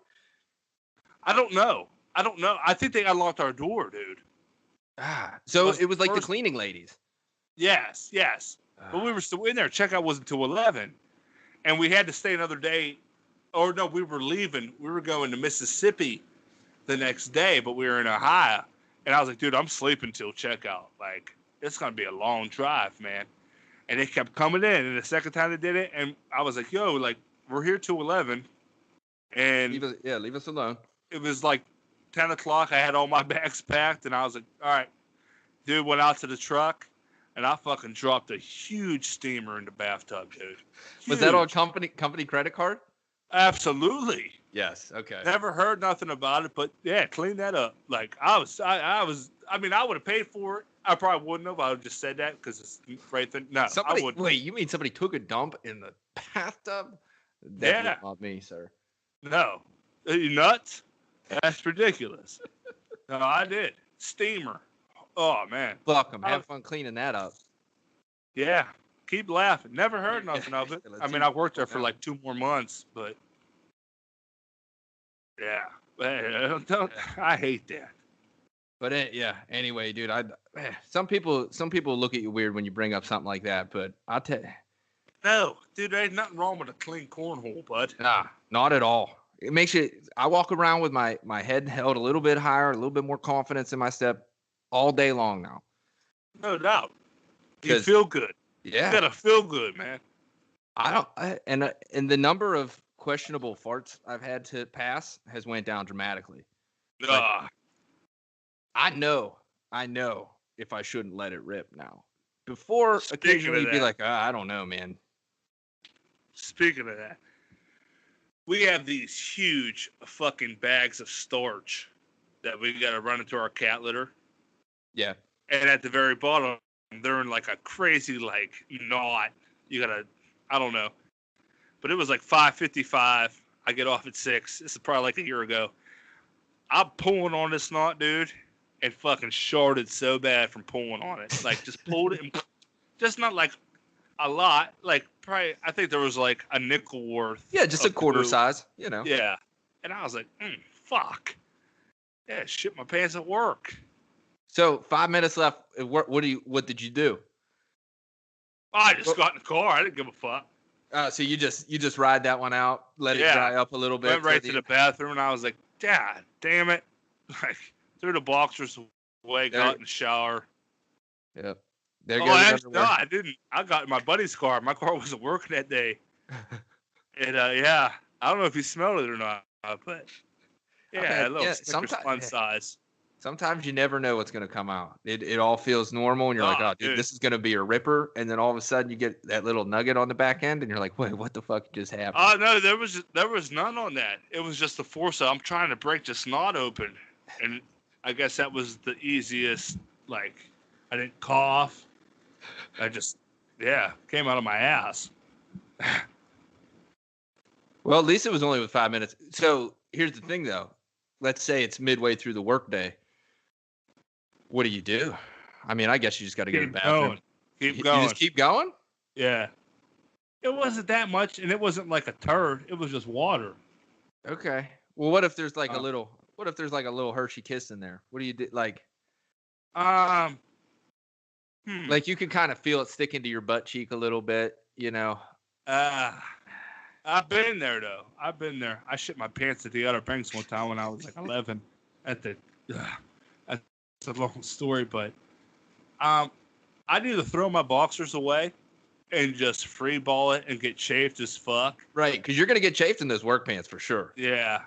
I don't know. I think they unlocked our door, dude. So it was like the cleaning ladies. Yes. But we were still in there. Checkout wasn't until 11, and we had to stay another day. Or no, we were leaving. We were going to Mississippi the next day, but we were in Ohio. And I was like, dude, I'm sleeping till checkout. Like, it's going to be a long drive, man. And they kept coming in. And the second time they did it, and I was like, yo, like, we're here till 11. And leave us alone. it was like 10 o'clock. I had all my bags packed. And I was like, all right. Dude went out to the truck, and I fucking dropped a huge steamer in the bathtub, dude. Huge. Was that on company credit card? Absolutely. Yes. Okay. Never heard nothing about it, but yeah, clean that up. Like, I mean, I would have paid for it. I probably wouldn't have. I would have just said that because it's a great thing. No, I wouldn't. Wait, you mean somebody took a dump in the bathtub? Definitely not me, sir. No. Are you nuts? That's ridiculous. No, I did. Steamer. Oh, man. Fuck them. Have fun cleaning that up. Yeah. Keep laughing. Never heard nothing of it. I mean, I worked there for like 2 more months, but yeah. I hate that. But anyway, dude, some people look at you weird when you bring up something like that, but I'll tell you. No, dude, there ain't nothing wrong with a clean cornhole, bud. Nah, not at all. It makes you. I walk around with my head held a little bit higher, a little bit more confidence in my step all day long now. No doubt. You feel good. Yeah, you gotta feel good, man. And the number of questionable farts I've had to pass has went down dramatically. Like, I know if I shouldn't let it rip now. Before, Speaking occasionally of you'd be that, like, I don't know, man. speaking of that, we have these huge fucking bags of starch that we got to run into our cat litter. Yeah. And at the very bottom, they're in like a crazy like knot. You gotta, I don't know, but it was like 5:55. I get off at 6. This is probably like a year ago. I'm pulling on this knot, dude, and fucking shorted so bad from pulling on it. Like just pulled it, and just not like a lot. Like probably, I think there was like a nickel worth. Yeah, just a of quarter poo. size, you know. Yeah, and I was like, fuck. Yeah, shit my pants at work. So 5 minutes left. What did you do? I just got in the car. I didn't give a fuck. So you just ride that one out, let it dry up a little bit. Went right to the bathroom, and I was like, "God damn it!" Like threw the boxers away, got in the shower. Yep. There goes No, I didn't. I got in my buddy's car. My car wasn't working that day, and yeah, I don't know if he smelled it or not, but yeah, a little Snickers fun size. Sometimes you never know what's going to come out. It all feels normal, and you're like, oh, dude, this is going to be a ripper. And then all of a sudden, you get that little nugget on the back end, and you're like, wait, what the fuck just happened? Oh, no, there was none on that. It was just the force. I'm trying to break this knot open, and I guess that was the easiest. Like, I didn't cough. I just, came out of my ass. Well, at least it was only with 5 minutes. So here's the thing, though. Let's say it's midway through the workday. What do you do? I mean, I guess you just got to go to the bathroom. Keep going. You just keep going? Yeah. It wasn't that much, and it wasn't like a turd. It was just water. Okay. Well, what if there's like a little? What if there's like a little Hershey Kiss in there? What do you do? Like you can kind of feel it sticking to your butt cheek a little bit, you know. I've been there though. I've been there. I shit my pants at the Outer Banks one time when I was like 11. That's a long story, but I'd either throw my boxers away and just free ball it and get chafed as fuck. Right, because you're gonna get chafed in those work pants for sure. Yeah.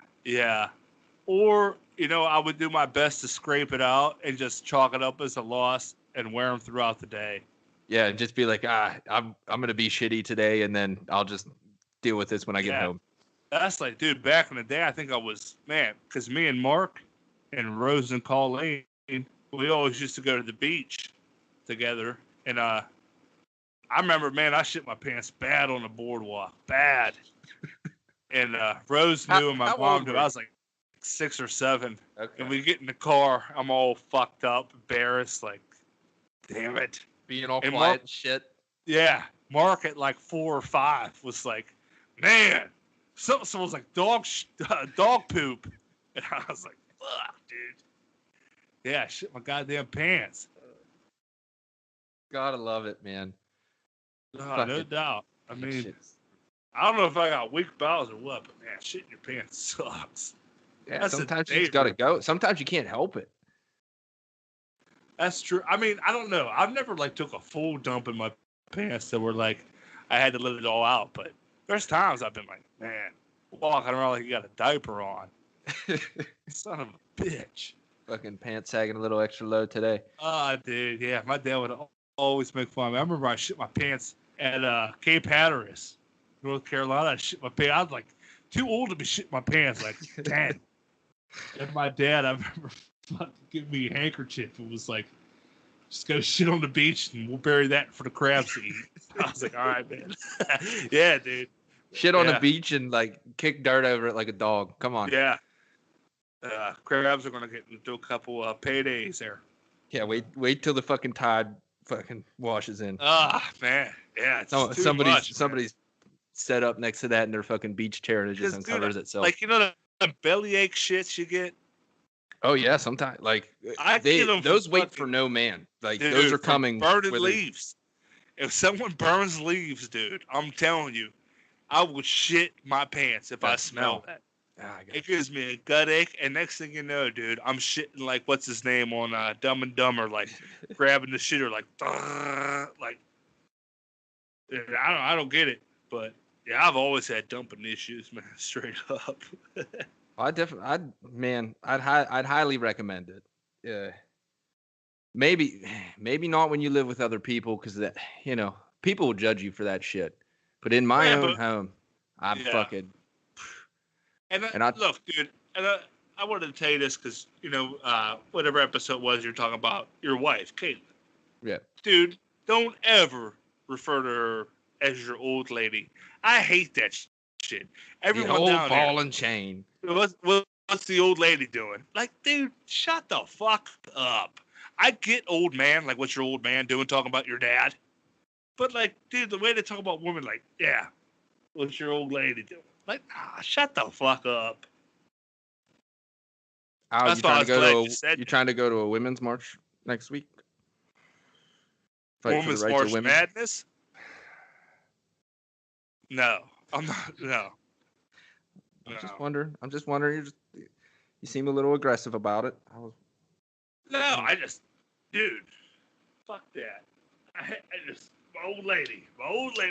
Or I would do my best to scrape it out and just chalk it up as a loss and wear them throughout the day. Yeah, and just be like, I'm gonna be shitty today, and then I'll just deal with this when I get home. That's like, dude, back in the day, I think I was, because me and Mark and Rose and Colleen, we always used to go to the beach together. And I remember, man, I shit my pants bad on the boardwalk. Bad. And Rose knew and my mom knew. I was like 6 or 7. Okay. And we get in the car. I'm all fucked up, embarrassed, like, damn it. Being all quiet and shit. Yeah. Mark at like 4 or 5 was like, man, something smells like dog poop. And I was like, fuck, dude. Yeah, I shit my goddamn pants. Gotta love it, man. No doubt. I mean, I don't know if I got weak bowels or what, but man, shitting your pants sucks. Yeah, sometimes you just gotta go. Sometimes you can't help it. That's true. I mean, I don't know. I've never like took a full dump in my pants that were like I had to let it all out, but there's times I've been like, man, walking around like you got a diaper on. Son of a bitch. Fucking pants sagging a little extra low today. Dude, yeah. My dad would always make fun of me. I remember I shit my pants at Cape Hatteras, North Carolina. I shit my pants. I was like too old to be shitting my pants, like 10. And my dad, I remember fucking giving me a handkerchief. It was like, just go shit on the beach and we'll bury that for the crabs to eat. I was like, all right, man. Yeah, dude. Shit on the beach and like kick dirt over it like a dog. Come on. Yeah. Crabs are gonna get into a couple paydays there. Yeah, wait till the fucking tide fucking washes in. Man. Yeah, it's somebody's set up next to that in their fucking beach chair and it just uncovers itself. Like, the bellyache shits you get? Oh yeah, sometimes like those wait for no man. Like, dude, those are coming. Burning leaves. If someone burns leaves, dude, I'm telling you, I would shit my pants if I smell that. It gives me a gut ache, and next thing you know, dude, I'm shitting like what's his name on Dumb and Dumber, like grabbing the shitter, like I don't get it, but yeah, I've always had dumping issues, man, straight up. I'd highly recommend it. Yeah. maybe not when you live with other people, because that, people will judge you for that shit. But in my Yeah, own but home, I'm yeah. fucking And and I look, dude, and I wanted to tell you this because whatever episode was you're talking about your wife, Caitlin. yeah. Dude, don't ever refer to her as your old lady. I hate that shit. The Everyone old down there. ball and chain. What's the old lady doing? Like, dude, shut the fuck up. I get old man, like what's your old man doing talking about your dad? But like, dude, the way they talk about women, like, yeah, what's your old lady doing? Like, shut the fuck up. Oh, That's why I was glad you said you that. trying to go to a women's march next week? Fight for the Women's rights of March women? Madness? No, I'm not. No, I'm no, just wondering. You seem a little aggressive about it. no. I just, dude, fuck that. I just, my old lady.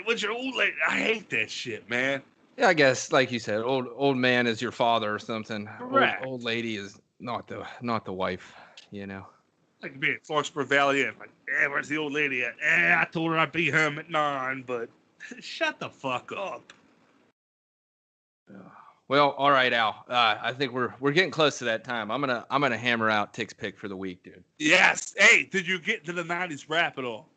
What's your old lady? I hate that shit, man. Yeah, I guess like you said, old man is your father or something. Correct. Old lady is not the wife, you know. Like being Clarksburg Valley Inn. Like, where's the old lady at? I told her I'd be home at 9, but shut the fuck up. Well, all right, Al. I think we're getting close to that time. I'm gonna hammer out Tick's pick for the week, dude. Yes. Hey, did you get to the 90s rap at all?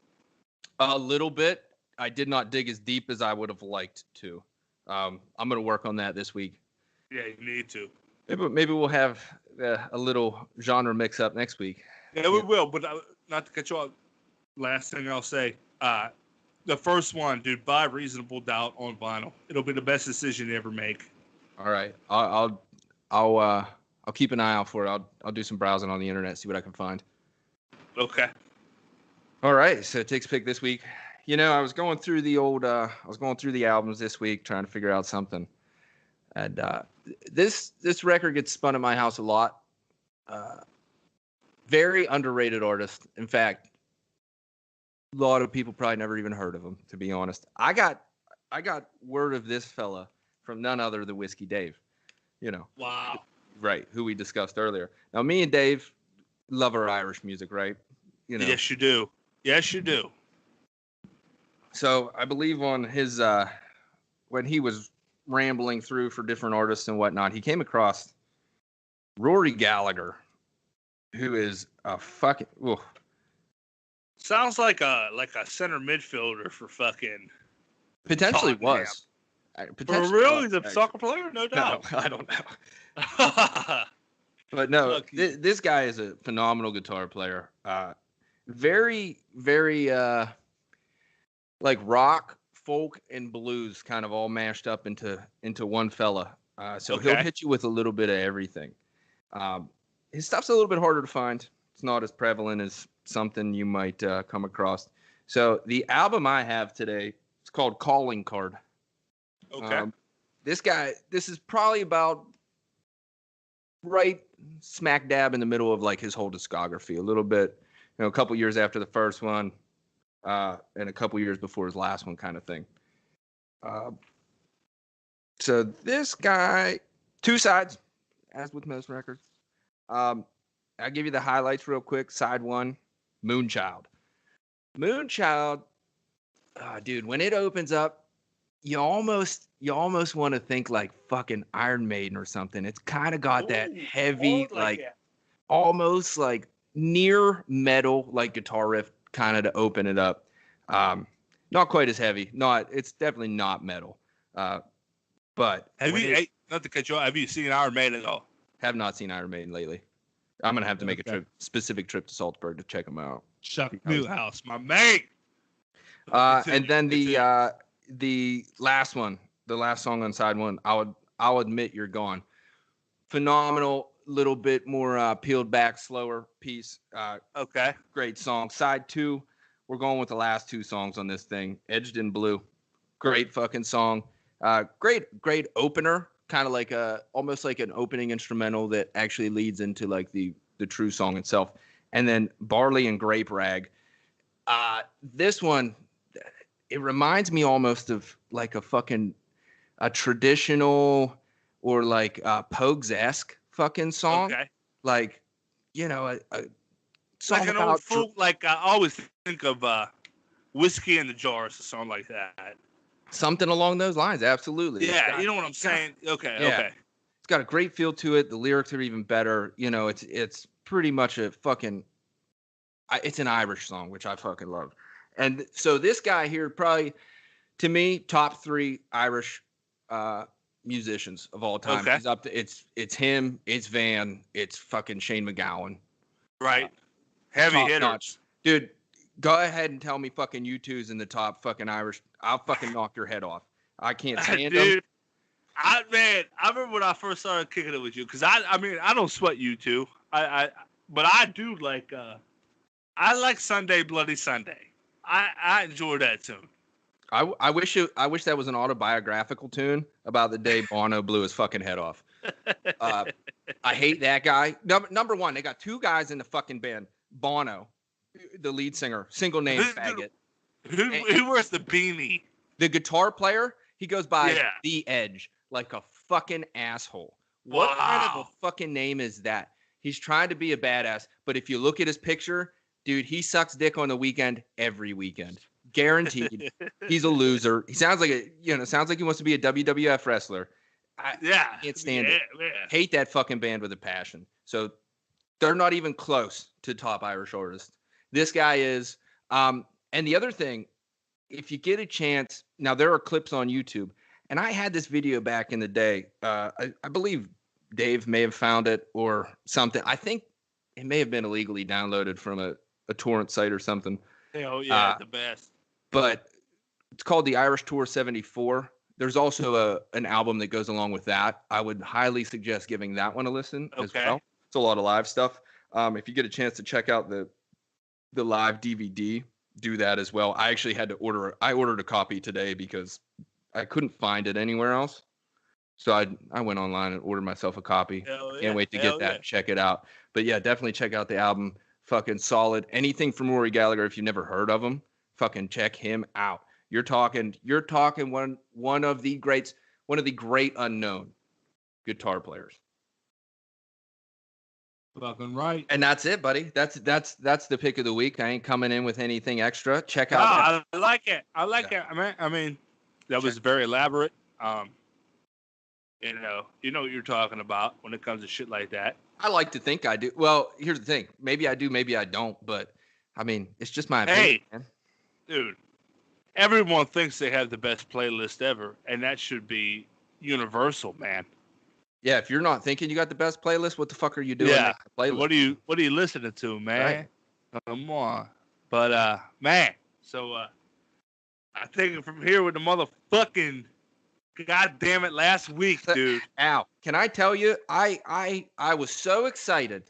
A little bit. I did not dig as deep as I would have liked to. I'm gonna work on that this week. Yeah, you need to. Maybe we'll have a little genre mix up next week. Yeah, we will. But not to cut you off. Last thing I'll say. The first one, dude, buy Reasonable Doubt on vinyl. It'll be the best decision you ever make. All right, I'll keep an eye out for it. I'll do some browsing on the internet, see what I can find. Okay. All right, so Tick's pick this week. I was going through the albums this week trying to figure out something, and this record gets spun at my house a lot. Very underrated artist. In fact, a lot of people probably never even heard of him, to be honest. I got word of this fella from none other than Whiskey Dave. Wow. Right, who we discussed earlier. Now, me and Dave love our Irish music, right? Yes, you do. Yes, you do. So I believe on his when he was rambling through for different artists and whatnot, he came across Rory Gallagher, who is a fucking Sounds like a center midfielder for fucking potentially Tottenham. was. For real? He's a soccer player? No doubt. No, I don't know. But no, this guy is a phenomenal guitar player. Very, very like rock, folk, and blues kind of all mashed up into one fella. So he'll hit you with a little bit of everything. His stuff's a little bit harder to find. It's not as prevalent as something you might come across. So the album I have today, it's called Calling Card. Okay. This is probably about right smack dab in the middle of like his whole discography. A little bit, a couple years after the first one, and a couple years before his last one, kind of thing. So this guy, two sides, as with most records. I'll give you the highlights real quick. Side one, Moonchild. Moonchild, dude, when it opens up, you almost want to think like fucking Iron Maiden or something. It's kind of got that heavy, like almost like near metal, like guitar riff, kind of to open it up. Not quite as heavy. It's definitely not metal. But not to cut you off, have you seen Iron Maiden at all? Have not seen Iron Maiden lately. I'm gonna have to make a specific trip to Salzburg to check them out. Chuck Newhouse, my mate. And then the last one, the last song on side one, I'll admit you're gone. Phenomenal, little bit more peeled back, slower piece. Okay. Great song. Side two, we're going with the last two songs on this thing. Edged in Blue. Great fucking song. Great opener. Kind of like almost like an opening instrumental that actually leads into like the true song itself. And then Barley and Grape Rag. This one, it reminds me almost of like a traditional or like Pogues-esque fucking song. Okay. Like, Song like an about old folk. Like I always think of Whiskey in the Jars or something like that. something along those lines. Absolutely. Yeah, you know what I'm saying. Okay, Yeah. okay. It's got a great feel to it. The lyrics are even better. You know, it's pretty much a fucking. It's an Irish song, which I fucking love. And so this guy here, probably to me, top 3 Irish musicians of all time. Okay. He's up to it's him, it's Van, it's fucking Shane McGowan. Right. Heavy Top hitters. notch. Dude, go ahead and tell me fucking U2's in the top fucking Irish. I'll fucking knock your head off. I can't stand Dude, them. I remember when I first started kicking it with you, because I mean, I don't sweat U2. But I do like I like Sunday Bloody Sunday. I enjoy that tune. I wish that was an autobiographical tune about the day Bono blew his fucking head off. I hate that guy. Number one, they got 2 guys in the fucking band. Bono, the lead singer, single name faggot. Who wears the beanie? The guitar player, he goes by The Edge, like a fucking asshole. What kind of a fucking name is that? He's trying to be a badass, but if you look at his picture, dude, he sucks dick on the weekend every weekend. Guaranteed. He's a loser. He sounds like he wants to be a WWF wrestler. I can't stand it. Yeah. Hate that fucking band with a passion. So they're not even close to top Irish artists. This guy is. And the other thing, if you get a chance, now there are clips on YouTube, and I had this video back in the day. I believe Dave may have found it or something. I think it may have been illegally downloaded from a torrent site or something. Hell yeah, the best. But it's called the Irish Tour 74. There's also an album that goes along with that. I would highly suggest giving that one a listen as well. It's a lot of live stuff. If you get a chance to check out the live DVD, do that as well. I actually had to ordered a copy today because I couldn't find it anywhere else. So I went online and ordered myself a copy. Can't wait to get that. Check it out. But yeah, definitely check out the album. Fucking solid. Anything from Rory Gallagher, if you've never heard of him, fucking check him out. You're talking one of the great unknown guitar players. Fucking right. And that's it, buddy. That's the pick of the week. I ain't coming in with anything extra. Check out. I like it. it. I mean, that was very elaborate. You know what you're talking about when it comes to shit like that. I like to think I do. Well, here's the thing. Maybe I do, maybe I don't. But I mean, it's just my opinion. Hey, man. Dude, everyone thinks they have the best playlist ever, and that should be universal, man. Yeah, if you're not thinking you got the best playlist, what the fuck are you doing? Yeah. Playlist? What are you listening to, man? Right. Come on. But man, so I take it from here with the motherfucking God damn it last week, dude. Al, can I tell you, I was so excited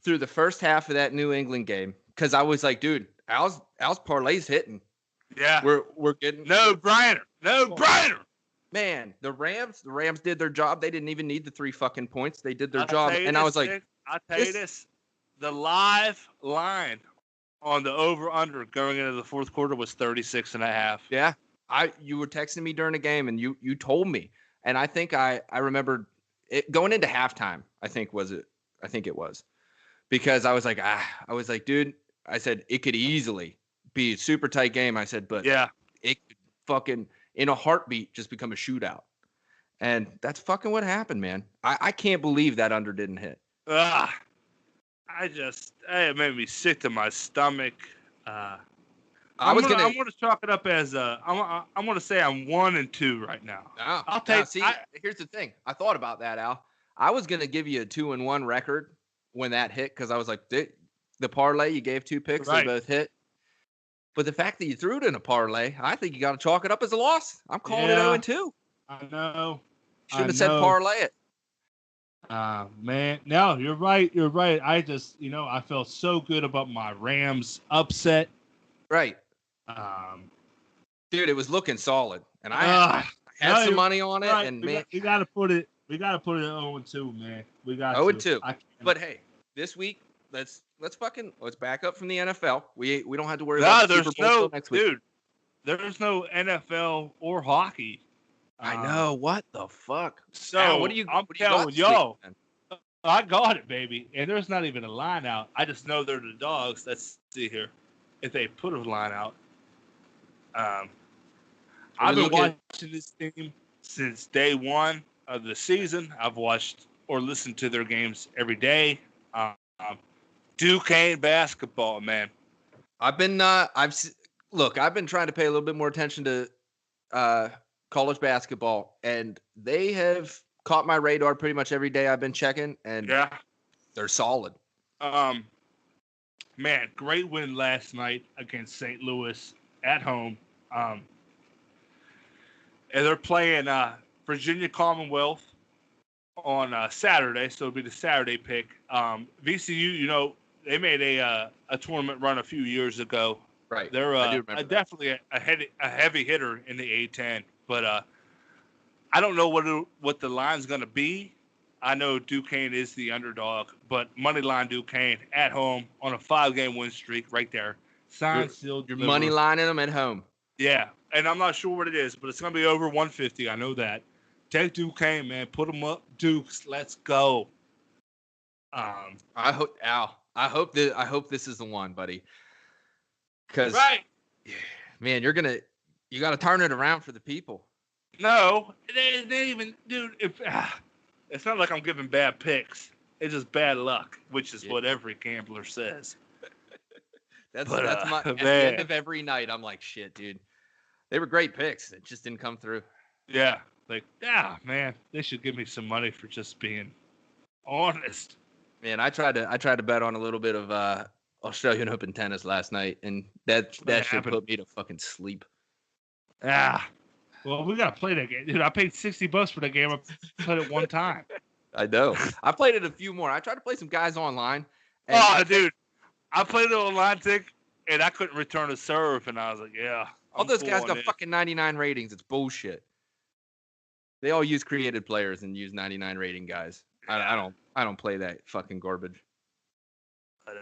through the first half of that New England game because I was like, dude, Al's parlay's hitting. Yeah. We're getting no brainer. Man, the Rams did their job. They didn't even need the 3 fucking points. They did their job. And I was like, I'll tell you this. The live line on the over-under going into the fourth quarter was 36.5. Yeah. You were texting me during the game, and you told me. And I think I remembered it going into halftime, I think it was. Because I was like, dude, I said, it could easily be a super tight game. I said, but yeah, it could fucking in a heartbeat just become a shootout. And that's fucking what happened, man. I can't believe that under didn't hit. It made me sick to my stomach. I'm gonna chalk it up as I'm gonna say I'm 1-2 right now. I'll take. Here's the thing. I thought about that, Al. I was gonna give you a 2-1 record when that hit because I was like, the parlay you gave 2 picks, right. They both hit. But the fact that you threw it in a parlay, I think you got to chalk it up as a loss. I'm calling it 0-2. I know. Shouldn't have said parlay it. Man, no, you're right. I just, I felt so good about my Rams upset. Right. Dude, it was looking solid, and I had some money on it. Right. And we got to put it. We got to put it at 0-2, man. We got 0-2. But hey, this week let's back up from the NFL. We don't have to worry about the Super Bowl next week. Dude, there's no NFL or hockey. I know. What the fuck? So I'm telling y'all, I got it, baby. And there's not even a line out. I just know they're the dogs. Let's see here. If they put a line out. Um, I've been watching this team since day one of the season. I've watched or listened to their games every day. Um, Duquesne basketball, man. I've been I've been trying to pay a little bit more attention to college basketball, and they have caught my radar pretty much every day I've been checking, and they're solid. Man, great win last night against St. Louis at home. And they're playing Virginia Commonwealth on Saturday, so it'll be the Saturday pick. VCU, they made a tournament run a few years ago. Right. They're definitely a heavy hitter in the A10, but I don't know what the line's going to be. I know Duquesne is the underdog, but moneyline Duquesne at home on a 5-game win streak right there. Signed, sealed, you're money lining them at home. Yeah, and I'm not sure what it is, but it's going to be over 150. I know that. Take Duquesne, man. Put them up, Dukes. Let's go. I hope this is the one, buddy. Because man, you got to turn it around for the people. No, they even, dude. It's not like I'm giving bad picks. It's just bad luck, which is what every gambler says. That's my at the end of every night. I'm like, shit, dude. They were great picks. It just didn't come through. Yeah, man. They should give me some money for just being honest. Man, I tried to bet on a little bit of Australian Open tennis last night, and that should put me to fucking sleep. Well, we gotta play that game, dude. I paid $60 for that game. I played it one time. I know. I played it a few more. I tried to play some guys online. Dude, I played it online, and I couldn't return a serve, and I was like, yeah. All those guys got fucking 99 ratings. It's bullshit. They all use created players and use 99 rating guys. I don't play that fucking garbage. But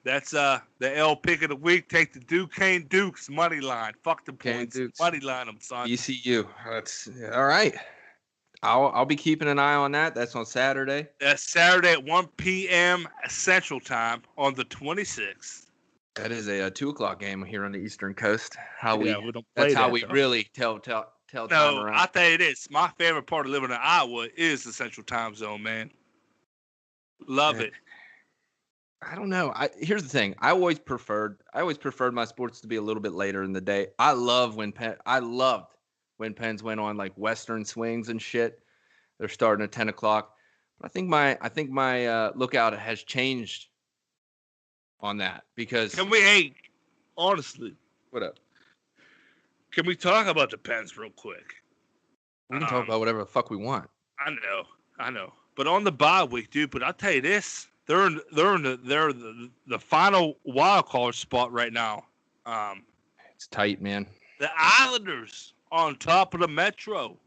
that's the L pick of the week. Take the Duquesne Dukes money line. Fuck the points. Dukes. Money line them, son. ECU. That's all right. I'll be keeping an eye on that. That's on Saturday. That's Saturday at 1 p.m. Central Time on the 26th. That is a 2:00 game here on the Eastern Coast. We don't play that's how we really tell time around. I tell you this. My favorite part of living in Iowa is the Central Time Zone, man. Love it. I don't know. Here's the thing. I always preferred my sports to be a little bit later in the day. I loved when Pens went on like Western swings and shit. They're starting at 10 o'clock. I think my lookout has changed on that because. Honestly. What up? Can we talk about the Pens real quick? We can talk about whatever the fuck we want. I know. But on the bye week, dude. But I'll tell you this. They're the final wild card spot right now. It's tight, man. The Islanders on top of the Metro.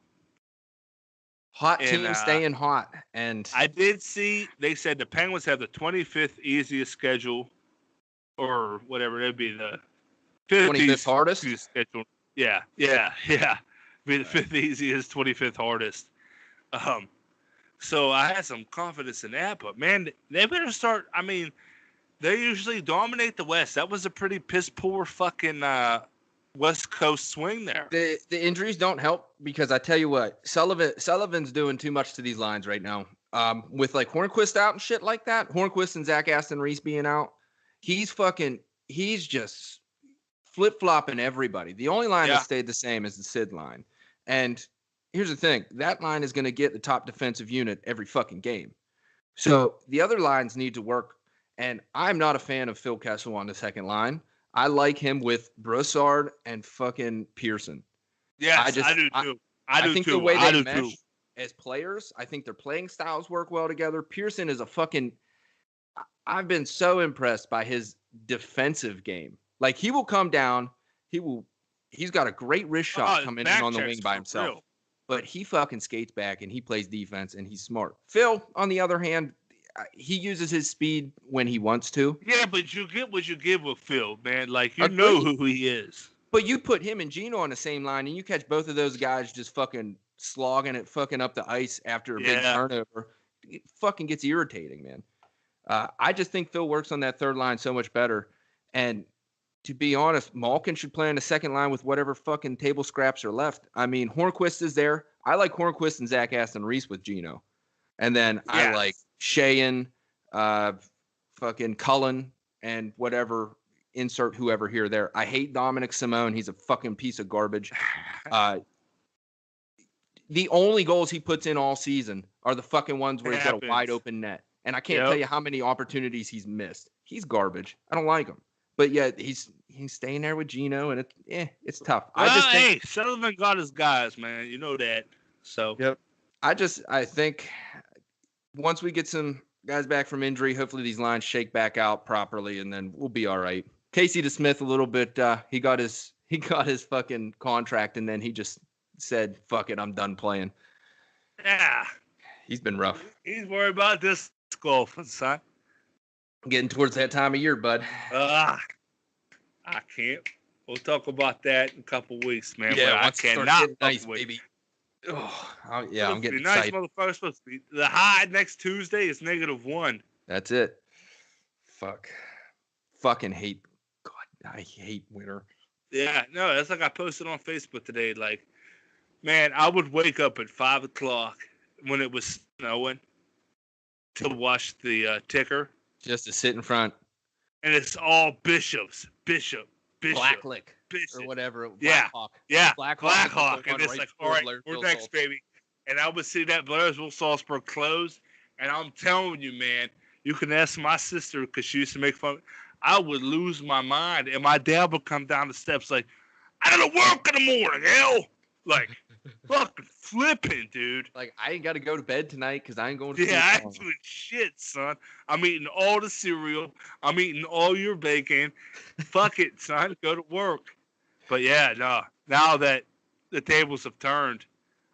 Hot team staying hot. And I did see they said the Penguins have the 25th easiest schedule, or whatever. It'd be the 25th hardest schedule. Yeah. Be the 5th easiest, 25th hardest. So I had some confidence in that, but man, they better start. I mean, they usually dominate the West. That was a pretty piss poor fucking West Coast swing there. The injuries don't help because I tell you what, Sullivan's doing too much to these lines right now. With like Hornquist out and shit like that, Hornquist and Zach Aston Reese being out, he's just flip flopping everybody. The only line that stayed the same is the Sid line, and here's the thing. That line is going to get the top defensive unit every fucking game. So the other lines need to work. And I'm not a fan of Phil Kessel on the second line. I like him with Broussard and fucking Pearson. Yes, I do too. I think the way they mesh as players, I think their playing styles work well together. Pearson is I've been so impressed by his defensive game. Like he will come down. He's got a great wrist shot coming in on the wing by himself. Real. But he fucking skates back and he plays defense and he's smart. Phil, on the other hand, he uses his speed when he wants to. Yeah, but you get what you give with Phil, man. Like, you know who he is. But you put him and Gino on the same line and you catch both of those guys just fucking slogging it fucking up the ice after a big turnover. it fucking gets irritating, man. I just think Phil works on that third line so much better. And to be honest, Malkin should play on the second line with whatever fucking table scraps are left. I mean, Hornquist is there. I like Hornquist and Zach Aston Reese with Gino. And then I like Sheehan, fucking Cullen, and whatever, insert whoever here or there. I hate Dominic Simone. He's a fucking piece of garbage. The only goals he puts in all season are the fucking ones where he's got a wide open net. And I can't tell you how many opportunities he's missed. He's garbage. I don't like him. But yet he's staying there with Gino, and it's tough. Well, hey, Sullivan got his guys, man. You know that. So yep. I think once we get some guys back from injury, hopefully these lines shake back out properly, and then we'll be all right. Casey DeSmith a little bit. He got his fucking contract, and then he just said, "Fuck it, I'm done playing." Yeah, he's been rough. He's worried about this golfing, son. Getting towards that time of year, bud. I can't. We'll talk about that in a couple weeks, man. Yeah, I cannot. Nice, baby. Oh, yeah, I'm getting nice, excited. Motherfucker, supposed to be. The high next Tuesday is -1. That's it. Fucking hate. God, I hate winter. Yeah, no, that's like I posted on Facebook today. Like, man, I would wake up at 5 o'clock when it was snowing to watch the ticker. Just to sit in front. And it's all Bishop. Blacklick. Bishop. Or whatever. Blackhawk. Blackhawk. And it's like, all right, we're next, Salts. baby. And I would see that Blairsville Salzburg close. And I'm telling you, man, you can ask my sister because she used to make fun. I would lose my mind. And my dad would come down the steps like, I gotta work in the morning, hell. Like, fucking flipping, dude. Like, I ain't got to go to bed tonight because I ain't going to sleep. Yeah, I ain't doing shit, son. I'm eating all the cereal. I'm eating all your bacon. Fuck it, son. Go to work. But yeah, no. Now that the tables have turned,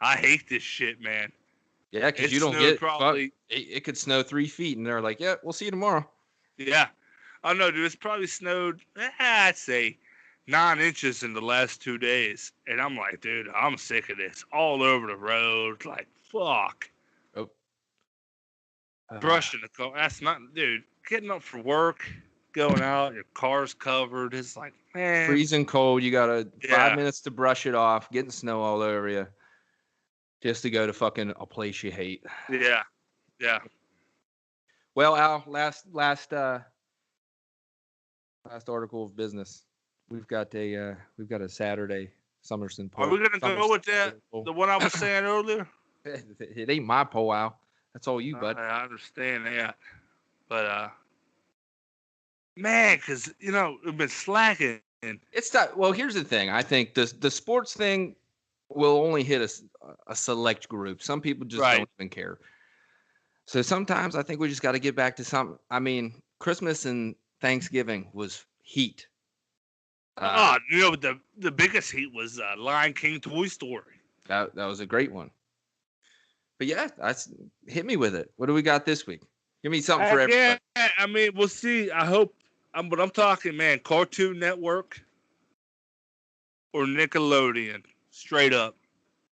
I hate this shit, man. Yeah, because you don't get probably. It could snow 3 feet, and they're like, "Yeah, we'll see you tomorrow." Yeah, I know, dude. It's probably snowed. I'd say 9 inches in the last 2 days, and I'm like, dude, I'm sick of this. All over the road, like, fuck. Oh. Brushing the car. That's not, dude. Getting up for work, going out, your car's covered. It's like, man. Freezing cold. You got 5 minutes to brush it off. Getting snow all over you. Just to go to fucking a place you hate. Yeah. Yeah. Well, Al, last article of business. We've got a Saturday Summerson poll. Are we gonna go with that? The one I was saying earlier? It ain't my poll, Al. That's all you, bud. I understand that, but man, because we've been slacking. It's not. Well, here's the thing. I think the sports thing will only hit a select group. Some people just don't even care. So sometimes I think we just got to get back to something. I mean, Christmas and Thanksgiving was heat. The biggest heat was Lion King Toy Story. That was a great one. But yeah, hit me with it. What do we got this week? Give me something for everybody. Yeah, I mean, we'll see. I hope. But I'm talking, man, Cartoon Network or Nickelodeon, straight up.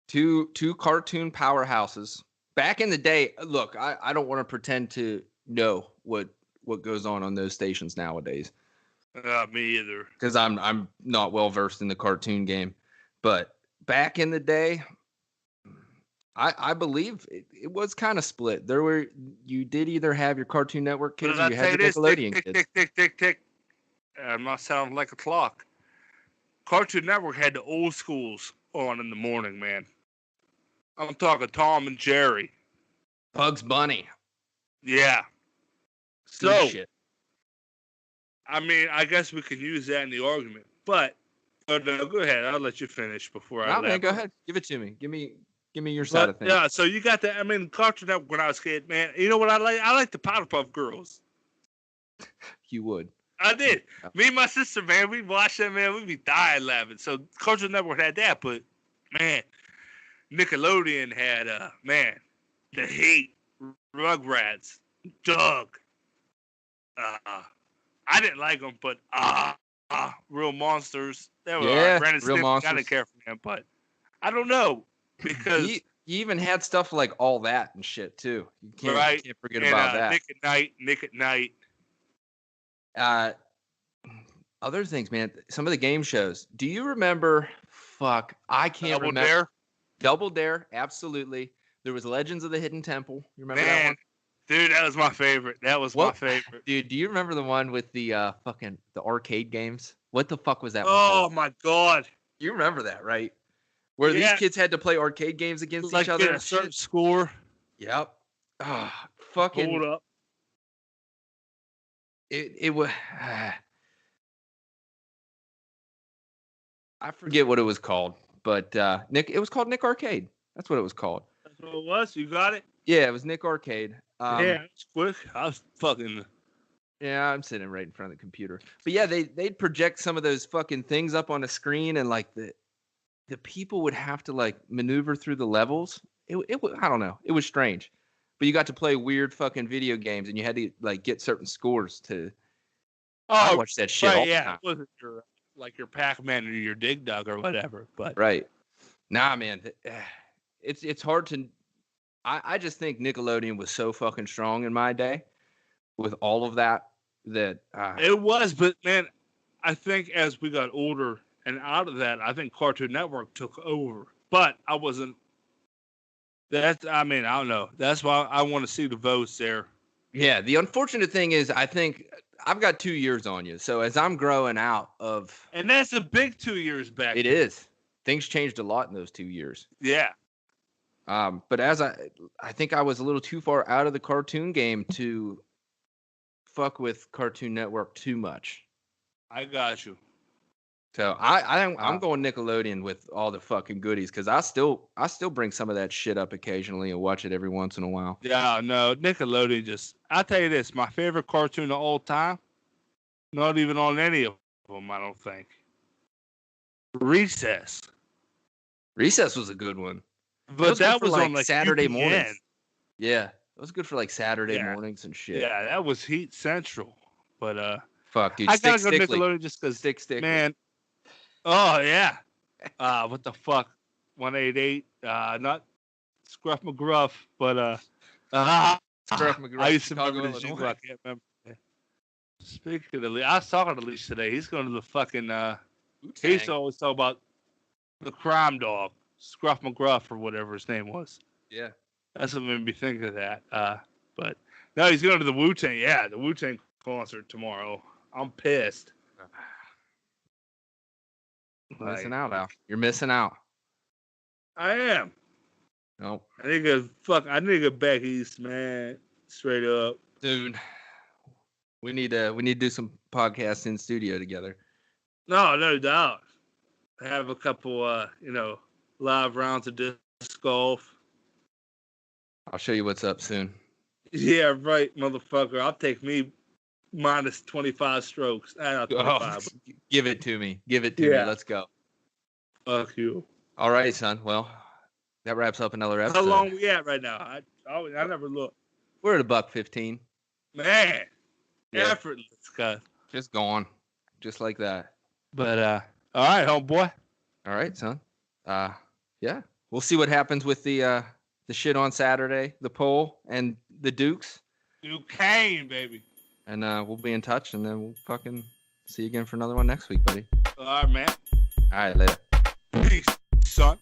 Two cartoon powerhouses. Back in the day, look, I don't want to pretend to know what goes on those stations nowadays. Me either. Because I'm not well versed in the cartoon game, but back in the day, I believe it was kind of split. You did either have your Cartoon Network kids or you had your Nickelodeon kids. Tick. I'm not sounding like a clock. Cartoon Network had the old schools on in the morning, man. I'm talking Tom and Jerry, Bugs Bunny. Yeah. So. Shit. I mean, I guess we can use that in the argument, but no, go ahead. I'll let you finish before I. No, man, go ahead. Give it to me. Give me your side of things. Yeah, so you got that. I mean, Cartoon Network when I was a kid, man. You know what I like? I like the Powerpuff Girls. You would. I did. Yeah. Me and my sister, man, we'd watch that, man. We'd be dying laughing. So Cartoon Network had that, but man, Nickelodeon had The Heat, Rugrats, Doug. I didn't like them, but Real Monsters. They were Real Brandon Stimpy, Monsters. I didn't care for them, but I don't know because You even had stuff like All That and shit too. You can't forget about that. Nick at Night. Other things, man. Some of the game shows. Do you remember? Fuck, I can't remember. Double Dare. Double Dare, absolutely. There was Legends of the Hidden Temple. You remember that one? Dude, that was my favorite. My favorite. Dude, do you remember the one with the the arcade games? What the fuck was that one Oh called? my god. You remember that, right? Where these kids had to play arcade games against each other. Like a certain score. Yep. Fucking. Hold up. It was. I forget what it was called, but Nick. It was called Nick Arcade. That's what it was called. That's what it was. You got it. Yeah, it was Nick Arcade. Yeah, it's quick. I was fucking. Yeah, I'm sitting right in front of the computer. But yeah, they'd project some of those fucking things up on the screen, and like the people would have to like maneuver through the levels. It I don't know. It was strange, but you got to play weird fucking video games, and you had to like get certain scores to. I watch that shit all the time. It wasn't your Pac-Man or your Dig Dug or whatever, but right. Nah, man, it's hard to. I just think Nickelodeon was so fucking strong in my day, with all of that. It was, but man, I think as we got older and out of that, I think Cartoon Network took over. But I wasn't. I don't know. That's why I want to see the votes there. Yeah, the unfortunate thing is, I think I've got 2 years on you. So as I'm growing out of, and that's a big 2 years back. It is. Things changed a lot in those 2 years. Yeah. But as I think I was a little too far out of the cartoon game to fuck with Cartoon Network too much. I got you. So I'm going Nickelodeon with all the fucking goodies, because I still bring some of that shit up occasionally and watch it every once in a while. Yeah, no, Nickelodeon I'll tell you this, my favorite cartoon of all time, not even on any of them, I don't think. Recess. Recess was a good one. But that was on like Saturday UPN. mornings. Yeah, it was good for like Saturday mornings and shit. Yeah, that was Heat Central. But fuck, dude, I gotta go Nickelodeon just because Stick. Man. Oh yeah. What the fuck? 188. Not Scruff McGruff, but Scruff McGruff. I used to Chicago, remember the Illinois. I can't remember. Speaking of I was talking to Leash today. He's going to the fucking he used to always talk about the crime dog, Scruff McGruff or whatever his name was. Yeah. That's what made me think of that. But no, he's going to the Wu-Tang. Yeah, the Wu-Tang concert tomorrow. I'm pissed. Missing out, Al. You're missing out. I am. Nope. I need to get back east, man. Straight up. Dude. We need to do some podcasts in studio together. No doubt. Have a couple live rounds of disc golf. I'll show you what's up soon. Yeah, right, motherfucker. I'll take me minus 25 strokes. Not 25. Give it to me. Give it to me. Let's go. Fuck you. All right, son. Well, that wraps up another episode. How long we at right now? I never look. We're at $1:15. Man. Yeah. Effortless, guys. Just going. Just like that. But all right, homeboy. All right, son. Yeah. We'll see what happens with the shit on Saturday, the poll, and the Dukes. Duquesne, baby. And we'll be in touch, and then we'll fucking see you again for another one next week, buddy. All right, man. All right, later. Peace, son.